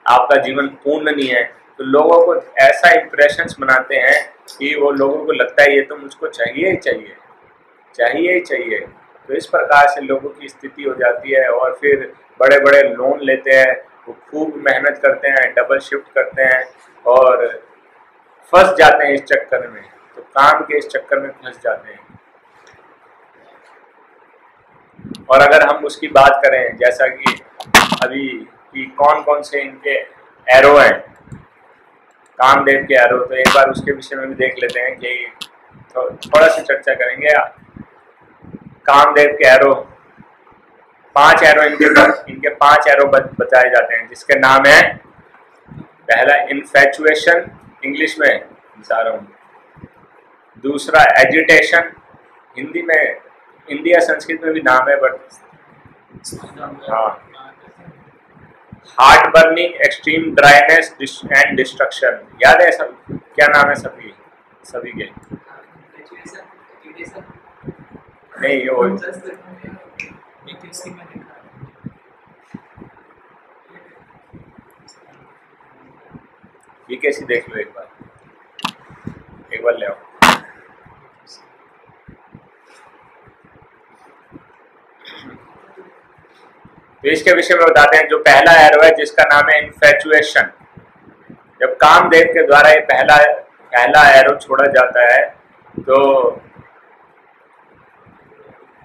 आपका जीवन पूर्ण नहीं है। तो लोगों को ऐसा इंप्रेशंस बनाते हैं कि वो लोगों को लगता है ये तो मुझको चाहिए ही चाहिए, चाहिए ही चाहिए। तो इस प्रकार से लोगों की स्थिति हो जाती है, और फिर बड़े बड़े लोन लेते हैं, वो खूब मेहनत करते हैं, डबल शिफ्ट करते हैं, और फंस जाते हैं इस चक्कर में। तो काम के इस चक्कर में फंस जाते हैं। और अगर हम उसकी बात करें, जैसा कि अभी कि कौन कौन से इनके एरो हैं, कामदेव के एरो, तो एक बार उसके विषय में भी देख लेते हैं कि थोड़ा सा चर्चा करेंगे। कामदेव के एरो 5 एरो, इनके 5 एरो बताए जाते हैं, जिसके नाम है, पहला इन्फैचुएशन, इंग्लिश में बता रहा हूँ, दूसरा एजिटेशन, हिंदी में, हिंदी या संस्कृत में भी नाम है बट हाँ, heart burning, extreme dryness and destruction. याद है सब क्या नाम है सभी के? नहीं वो ये कैसी देख लो, एक बार ले आओ। तो इसके विषय में बताते हैं। जो पहला एरो है जिसका नाम है इन्फैचुएशन, जब कामदेव के द्वारा ये पहला एरो छोड़ा जाता है तो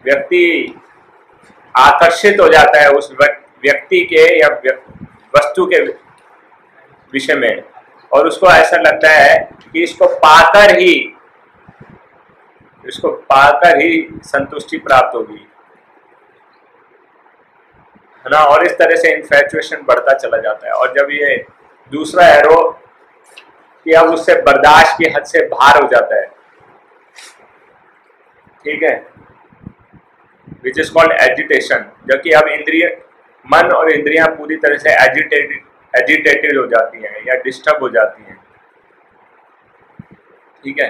व्यक्ति आकर्षित हो जाता है उस व्यक्ति के या वस्तु के विषय में, और उसको ऐसा लगता है कि इसको पाकर ही संतुष्टि प्राप्त होगी, है ना। और इस तरह से इन्फैचुएशन बढ़ता चला जाता है। और जब ये दूसरा एरो कि अब उससे बर्दाश्त की हद से बाहर हो जाता है, ठीक है, विच इज कॉल्ड एजिटेशन, जबकि अब मन और इंद्रियां पूरी तरह से एजिटेटेड हो जाती हैं या डिस्टर्ब हो जाती हैं, ठीक है,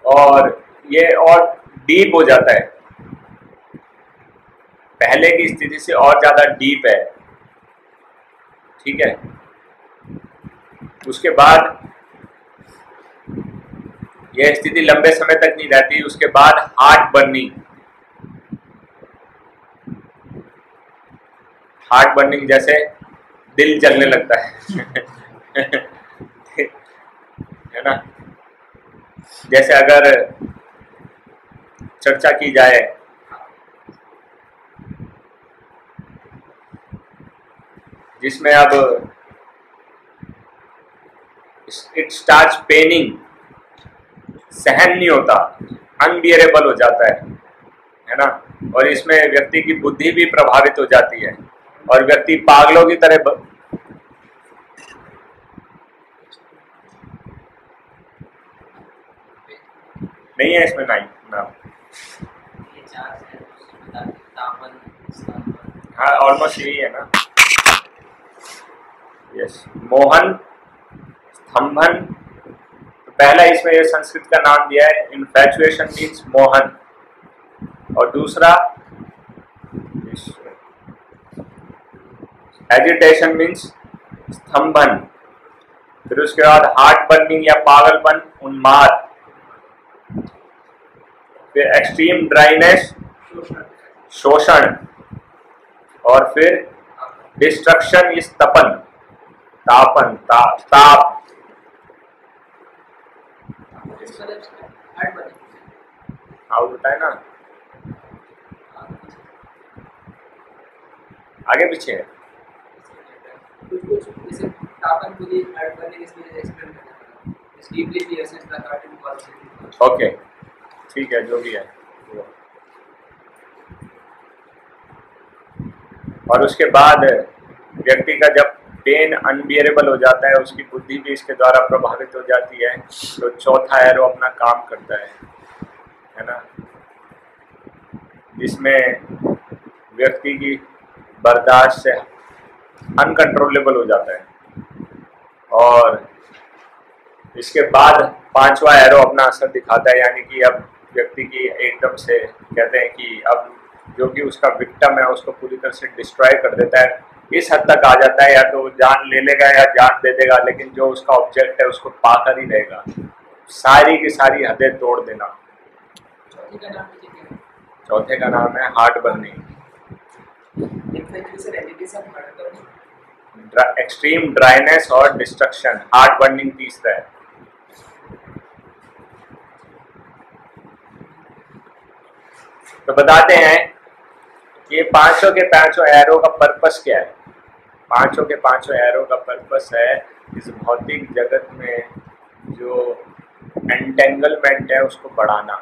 और ये और डीप हो जाता है, पहले की स्थिति से और ज्यादा डीप है, ठीक है। उसके बाद यह स्थिति लंबे समय तक नहीं रहती। उसके बाद हार्ट बर्निंग जैसे दिल जलने लगता है है ना। जैसे अगर चर्चा की जाए जिसमें अब इट स्टार्ट्स पेनिंग, सहन नहीं होता, अनबियरेबल हो जाता है ना। और इसमें व्यक्ति की बुद्धि भी प्रभावित हो जाती है और व्यक्ति पागलों की तरह नहीं है इसमें नाम। ये चार है उसमें बता तापन स्तंभन। हाँ ऑलमोस्ट यही है ना। यस, मोहन, स्तंभन। तो पहला इसमें ये संस्कृत का नाम दिया है, इन्फैचुएशन मीन्स मोहन, और दूसरा एजिटेशन मीन्स स्तंभन। फिर उसके बाद हार्ट बर्निंग या पागलपन, उन्माद। फिर एक्सट्रीम ड्राइनेस, शोषण। और फिर डिस्ट्रक्शन इज तपन, तापन, ताप। हाँ बताए ना, आगे पीछे है। ओके ठीक है, जो भी है। और उसके बाद व्यक्ति का जब पेन अनबियरेबल हो जाता है, उसकी बुद्धि भी इसके द्वारा प्रभावित हो जाती है, तो चौथा एरो अपना काम करता है ना, जिसमें व्यक्ति की बर्दाश्त से अनकंट्रोलेबल हो जाता है। और इसके बाद पांचवा एरो अपना असर दिखाता है, यानी कि अब व्यक्ति की एकदम से कहते हैं कि अब जो कि उसका विक्टिम है उसको पूरी तरह से डिस्ट्रॉय कर देता है। इस हद तक आ जाता है या तो जान ले लेगा या जान दे देगा, लेकिन जो उसका ऑब्जेक्ट है उसको पाकर ही रहेगा, सारी की सारी हदें तोड़ देना। चौथे का नाम है हार्ट बर्निंग, एक्सट्रीम ड्राइनेस और डिस्ट्रक्शन। हार्ट बर्निंग तीसरा है। तो बताते हैं कि पांचों के पांचों एरो का पर्पस क्या है। पांचों के पांचों एरो का पर्पस है इस भौतिक जगत में जो एंटेंगलमेंट है उसको बढ़ाना,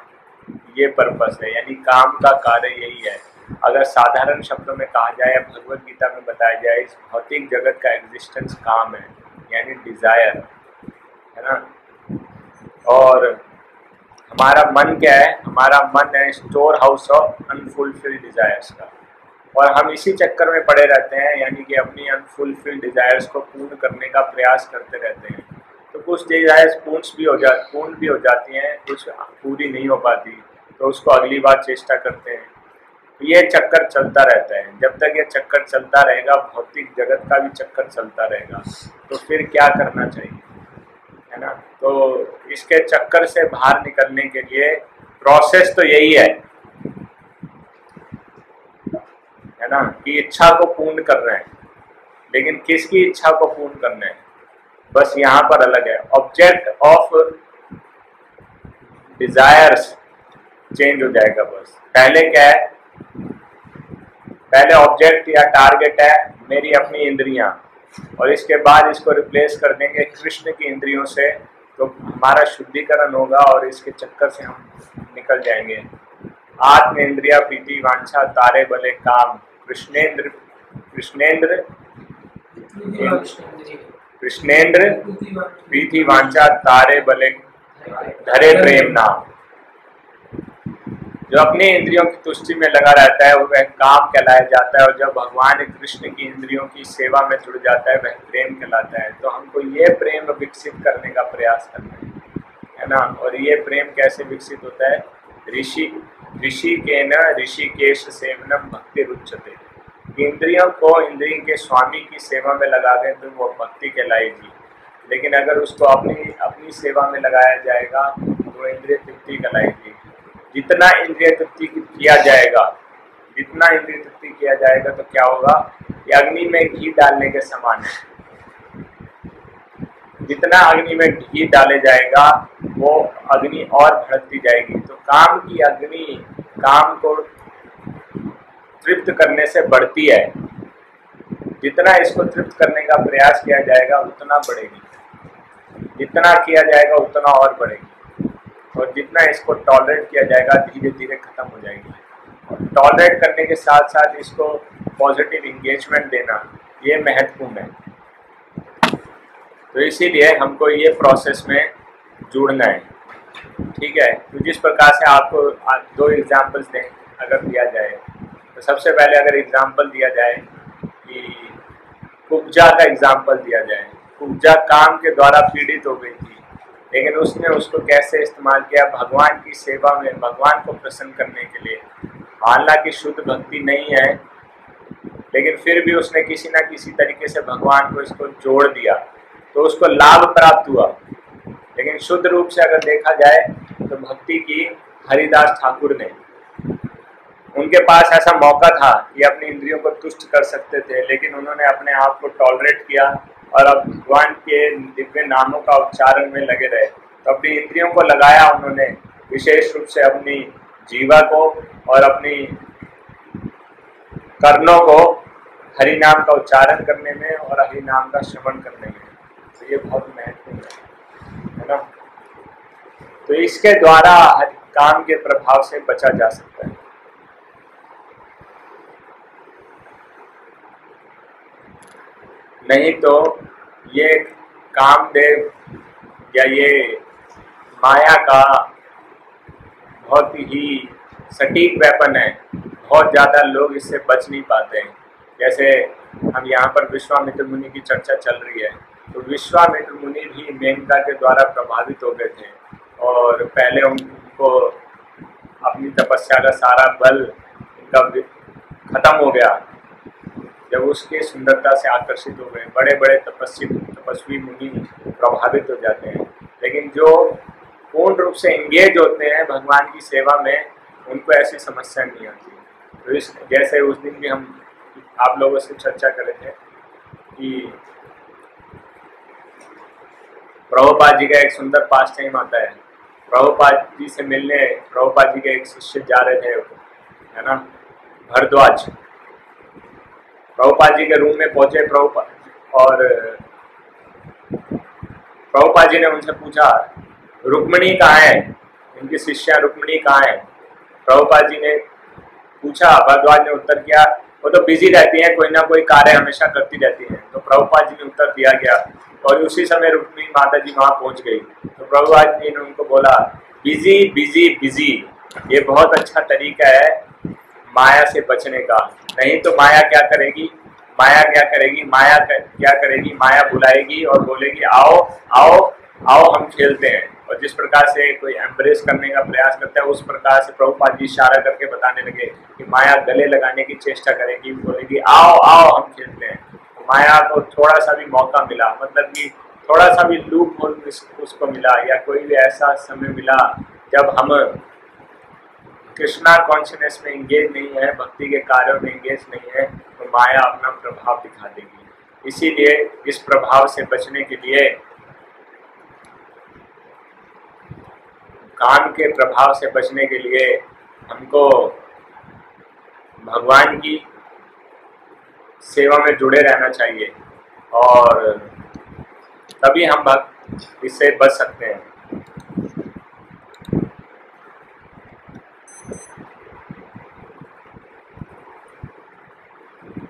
ये पर्पस है, यानी काम का कार्य यही है। अगर साधारण शब्दों में कहा जाए, भगवत गीता में बताया जाए, इस भौतिक जगत का एग्जिस्टेंस काम है, यानी डिजायर है ना। और हमारा मन क्या है? हमारा मन है store house of unfulfilled desires का, और हम इसी चक्कर में पड़े रहते हैं, यानी कि अपनी अनफुलफिल्ड डिजायर्स को पूर्ण करने का प्रयास करते रहते हैं। तो कुछ डिजायर्स पूर्ण भी हो जाती हैं, कुछ पूरी नहीं हो पाती, तो उसको अगली बार चेष्टा करते हैं। ये चक्कर चलता रहता है। जब तक ये चक्कर चलता रहेगा, भौतिक जगत का भी चक्कर चलता रहेगा, तो फिर क्या करना चाहिए, है ना। तो इसके चक्कर से बाहर निकलने के लिए प्रोसेस तो यही है ना, कि इच्छा को पूर्ण करना है। लेकिन किसकी इच्छा को पूर्ण करना है, बस यहाँ पर अलग है। ऑब्जेक्ट ऑफ डिजायर्स चेंज हो जाएगा बस। पहले क्या है? पहले ऑब्जेक्ट या टारगेट है मेरी अपनी इंद्रियां, और इसके बाद इसको रिप्लेस कर देंगे कृष्ण की इंद्रियों से, तो हमारा शुद्धिकरण होगा और इसके चक्कर से हम निकल जाएंगे। आत्म इंद्रिया प्रीति वांछा तारे बले काम, कृष्णेंद्र प्रीति वांछा तारे बले धरे प्रेम नाम। जो अपनी इंद्रियों की तुष्टि में लगा रहता है वह काम कहलाया जाता है, और जब भगवान कृष्ण की इंद्रियों की सेवा में जुड़ जाता है वह प्रेम कहलाता है। तो हमको ये प्रेम विकसित करने का प्रयास करना है ना। और ये प्रेम कैसे विकसित होता है? ऋषिकेश सेवनम भक्ति रुच्यते। इंद्रियों को इंद्रिय के स्वामी की सेवा में लगा दें तो वो भक्ति कहलाएगी। लेकिन अगर उसको अपनी सेवा में लगाया जाएगा तो इंद्रिय तृप्ति कहलाएगी। जितना इंद्रिय तृप्ति किया जाएगा तो क्या होगा? ये अग्नि में घी डालने के समान है। जितना अग्नि में घी डाले जाएगा वो अग्नि और भड़कती जाएगी। तो काम की अग्नि काम को तृप्त करने से बढ़ती है। जितना इसको तृप्त करने का प्रयास किया जाएगा उतना बढ़ेगी, जितना किया जाएगा उतना और बढ़ेगी, और जितना इसको टॉलरेट किया जाएगा धीरे धीरे खत्म हो जाएगी। और टॉलरेट करने के साथ साथ इसको पॉजिटिव इंगेजमेंट देना ये महत्वपूर्ण है। तो इसीलिए हमको ये प्रोसेस में जुड़ना है। ठीक है। तो जिस प्रकार से आपको दो एग्जाम्पल्स दें अगर दिया जाए, तो सबसे पहले अगर एग्जाम्पल दिया जाए कि कुब्जा का एग्जाम्पल दिया जाए। कुब्जा काम के द्वारा पीड़ित हो गई थी, लेकिन उसने उसको कैसे इस्तेमाल किया भगवान की सेवा में, भगवान को प्रसन्न करने के लिए। हालांकि शुद्ध भक्ति नहीं है, लेकिन फिर भी उसने किसी ना किसी तरीके से भगवान को इसको जोड़ दिया, तो उसको लाभ प्राप्त हुआ। लेकिन शुद्ध रूप से अगर देखा जाए तो भक्ति की हरिदास ठाकुर ने, उनके पास ऐसा मौका था कि अपनी इंद्रियों को तुष्ट कर सकते थे, लेकिन उन्होंने अपने आप को टॉलरेट किया और अब भगवान के दिव्य नामों का उच्चारण में लगे रहे। तो अपनी इंद्रियों को लगाया उन्होंने, विशेष रूप से अपनी जीवा को और अपनी कर्णों को हरि नाम का उच्चारण करने में और हरि नाम का श्रवण करने में। तो ये बहुत महत्वपूर्ण है ना। तो इसके द्वारा काम के प्रभाव से बचा जा सकता है। नहीं तो ये कामदेव या ये माया का बहुत ही सटीक वेपन है। बहुत ज़्यादा लोग इससे बच नहीं पाते हैं। जैसे हम यहाँ पर विश्वामित्र मुनि की चर्चा चल रही है, तो विश्वामित्र मुनि भी मेनका के द्वारा प्रभावित हो गए थे और पहले उनको अपनी तपस्या का सारा बल उनका खत्म हो गया जब उसके सुंदरता से आकर्षित हो गए। बड़े बड़े तपस्वी मुनि प्रभावित हो जाते हैं, लेकिन जो पूर्ण रूप से एंगेज होते हैं भगवान की सेवा में, उनको ऐसी समस्या नहीं आती। तो इस जैसे उस दिन भी हम आप लोगों से चर्चा कर रहे थे कि प्रभुपाद जी का एक सुंदर पास्ट टाइम आता है। प्रभुपाद जी से मिलने प्रभुपाद जी के एक शिष्य जा रहे थे, है ना, भरद्वाज। प्रभुपाद जी के रूम में पहुंचे प्रभुपाद, और प्रभुपाद जी ने उनसे पूछा रुक्मिणी कहाँ है, इनकी शिष्या रुक्मिणी कहाँ है। प्रभुपाद जी ने पूछा, भरद्वाज ने उत्तर किया वो तो बिजी रहती है, कोई ना कोई कार्य हमेशा करती रहती है। तो प्रभुपाद जी ने उत्तर दिया गया और उसी समय रुक्मिणी माता जी वहां पहुंच गई। तो प्रभुपाद जी ने उनको बोला बिजी बिजी बिजी, ये बहुत अच्छा तरीका है माया से बचने का। नहीं तो माया क्या करेगी, माया क्या करेगी, माया क्या करेगी, माया बुलाएगी और बोलेगी आओ आओ आओ हम खेलते हैं। और जिस प्रकार से कोई एम्ब्रेस करने का प्रयास करता है, उस प्रकार से प्रभुपाद जी इशारा करके बताने लगे कि माया गले लगाने की चेष्टा करेगी, बोलेगी आओ आओ हम खेलते हैं। तो माया को थोड़ा सा भी मौका मिला, मतलब कि थोड़ा सा भी लूप होल उसको मिला, या कोई भी ऐसा समय मिला जब हम कृष्णा कॉन्शियसनेस में इंगेज नहीं है, भक्ति के कार्यों में इंगेज नहीं है, तो माया अपना प्रभाव दिखा देगी। इसीलिए इस प्रभाव से बचने के लिए, काम के प्रभाव से बचने के लिए हमको भगवान की सेवा में जुड़े रहना चाहिए, और तभी हम इससे बच सकते हैं।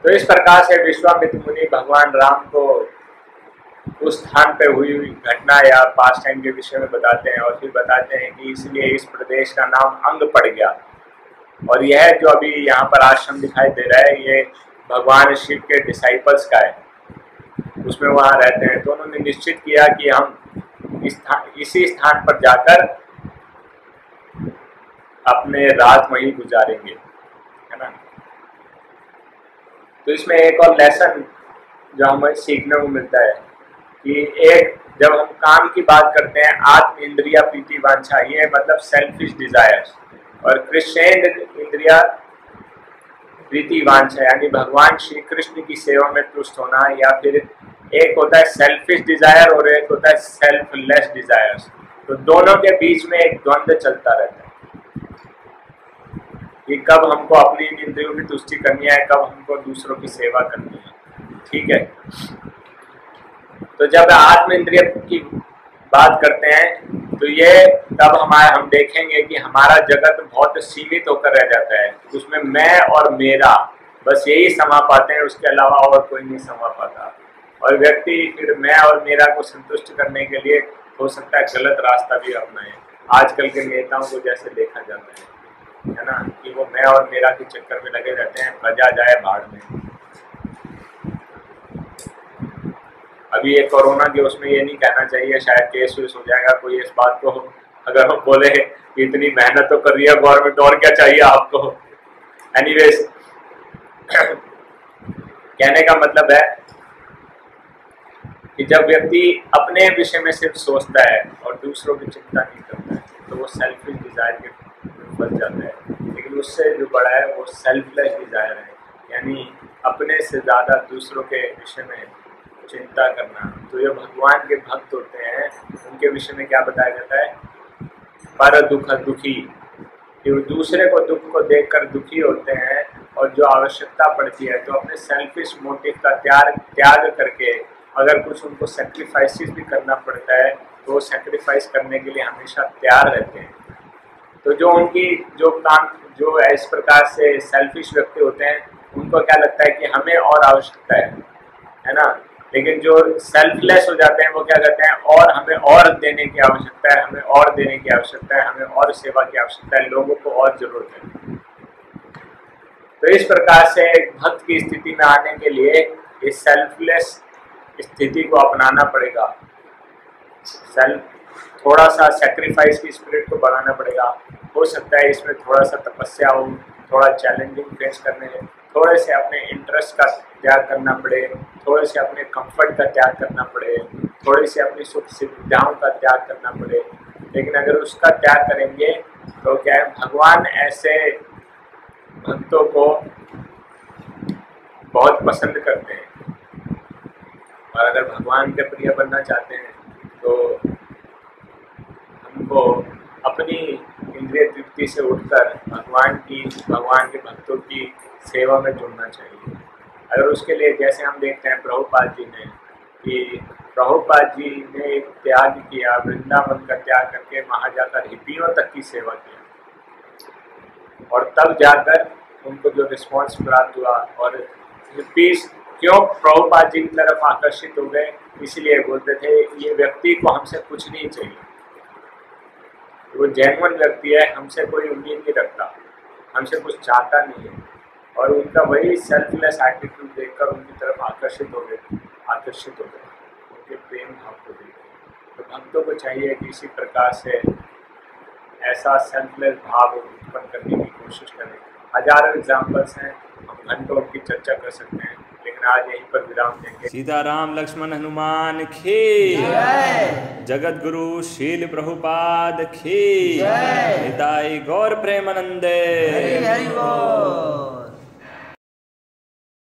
तो इस प्रकार से विश्वामित्र मुनि भगवान राम को उस स्थान पे हुई घटना या पास्ट टाइम के विषय में बताते हैं, और फिर बताते हैं कि इसलिए इस प्रदेश का नाम अंग पड़ गया। और यह जो अभी यहाँ पर आश्रम दिखाई दे रहा है, ये भगवान शिव के डिसाइपल्स का है, उसमें वहाँ रहते हैं। तो उन्होंने निश्चित किया कि हम इसी स्थान पर जाकर अपने रात वहीं गुजारेंगे, है ना। तो इसमें एक और लेसन जो हमें सीखने को मिलता है कि एक, जब हम काम की बात करते हैं, आत्म इंद्रिया प्रीति वांछा, ये मतलब सेल्फिश डिजायर्स, और कृष्ण इंद्रिया प्रीति वांछा यानी भगवान श्री कृष्ण की सेवा में तुष्ट होना। या फिर एक होता है सेल्फिश डिजायर और एक होता है सेल्फलेस डिजायर्स। तो दोनों के बीच में एक द्वंद्व चलता रहता है कि कब हमको अपनी इंद्रियों की तुष्टि करनी है, कब हमको दूसरों की सेवा करनी है। ठीक है, तो जब आत्म इंद्रिय की बात करते हैं तो ये तब हम देखेंगे कि हमारा जगत बहुत सीमित होकर रह जाता है, उसमें मैं और मेरा बस यही समा पाते हैं, उसके अलावा और कोई नहीं समा पाता। और व्यक्ति फिर मैं और मेरा को संतुष्ट करने के लिए हो सकता है गलत रास्ता भी अपनाए। आजकल के नेताओं को जैसे देखा जाता है ना, कि वो मैं और मेरा के चक्कर में लगे रहते हैं, प्रजा जाए भाड़ में। अभी ये कोरोना के उसमें ये नहीं कहना चाहिए, शायद केस वेस हो जाएगा कोई इस बात को, अगर हम बोले कि इतनी मेहनत तो कर रही है गवर्नमेंट, और क्या चाहिए आपको। एनीवेज, कहने का मतलब है कि जब व्यक्ति अपने विषय में सिर्फ सोचता है और दूसरों की चिंता नहीं करता है, तो वो सेल्फिश डिजायर के फंस जाता है। लेकिन उससे जो बड़ा है वो सेल्फलेस डिजायर है, यानी अपने से ज़्यादा दूसरों के विषय में चिंता करना। तो जो भगवान के भक्त होते हैं उनके विषय में क्या बताया जाता है, पर दुख दुखी, कि वो दूसरे को दुख को देखकर दुखी होते हैं, और जो आवश्यकता पड़ती है तो अपने सेल्फिश मोटिव का त्याग करके अगर कुछ उनको सेक्रीफाइसेस भी करना पड़ता है तो वो सेक्रीफाइस करने के लिए हमेशा तैयार रहते हैं। तो जो उनकी जो काम जो इस प्रकार से सेल्फिश व्यक्ति होते हैं उनको क्या लगता है कि हमें और आवश्यकता है ना। लेकिन जो सेल्फलेस हो जाते हैं वो क्या कहते हैं, और हमें और देने की आवश्यकता है, हमें और देने की आवश्यकता है, हमें और सेवा की आवश्यकता है, लोगों को और जरूरत है। तो इस प्रकार से एक भक्त की स्थिति में आने के लिए इस सेल्फलेस स्थिति को अपनाना पड़ेगा, थोड़ा सा सेक्रीफाइस की स्पिरिट को बढ़ाना पड़ेगा। हो सकता है इसमें थोड़ा सा तपस्या हो, थोड़ा चैलेंजिंग फेस करने, थोड़े से अपने इंटरेस्ट का त्याग करना पड़े, थोड़े से अपने कंफर्ट का त्याग करना पड़े, थोड़ी सी अपनी सुख सुविधाओं का त्याग करना पड़े। लेकिन अगर उसका त्याग करेंगे तो क्या है, भगवान ऐसे भक्तों को बहुत पसंद करते हैं। और अगर भगवान के प्रिय बनना चाहते हैं तो हमको अपनी इंद्रिय तृप्ति से उठकर भगवान के भक्तों की सेवा में जुड़ना चाहिए। अगर उसके लिए जैसे हम देखते हैं प्रभुपाद जी ने, कि प्रभुपाद जी ने एक त्याग किया, वृंदावन का त्याग करके वहाँ जाकर हिप्पियों तक की सेवा किया, और तब जाकर उनको जो रिस्पॉन्स प्राप्त हुआ, और हिप्पीज क्यों प्रभुपाद जी की तरफ आकर्षित हो गए, इसलिए बोलते थे ये व्यक्ति को हमसे कुछ नहीं चाहिए, वो जेन्युइन व्यक्ति है, हमसे कोई उम्मीद नहीं रखता, हमसे कुछ चाहता नहीं है। और उनका वही सेल्फलेस एटीट्यूड देखकर उनकी तरफ आकर्षित हो गए, उनके प्रेम भाव को देखकर। तो भक्तों को चाहिए कि इसी प्रकार से ऐसा सेल्फलेस भाव उत्पन्न करने की कोशिश करें। हजारों एग्जाम्पल्स हैं, हम घंटों की चर्चा कर सकते हैं, लेकिन आज यहीं पर विराम देंगे। सीताराम लक्ष्मण हनुमान की जगत गुरु शील प्रभुपाद की, निताई गौर प्रेमानंदे।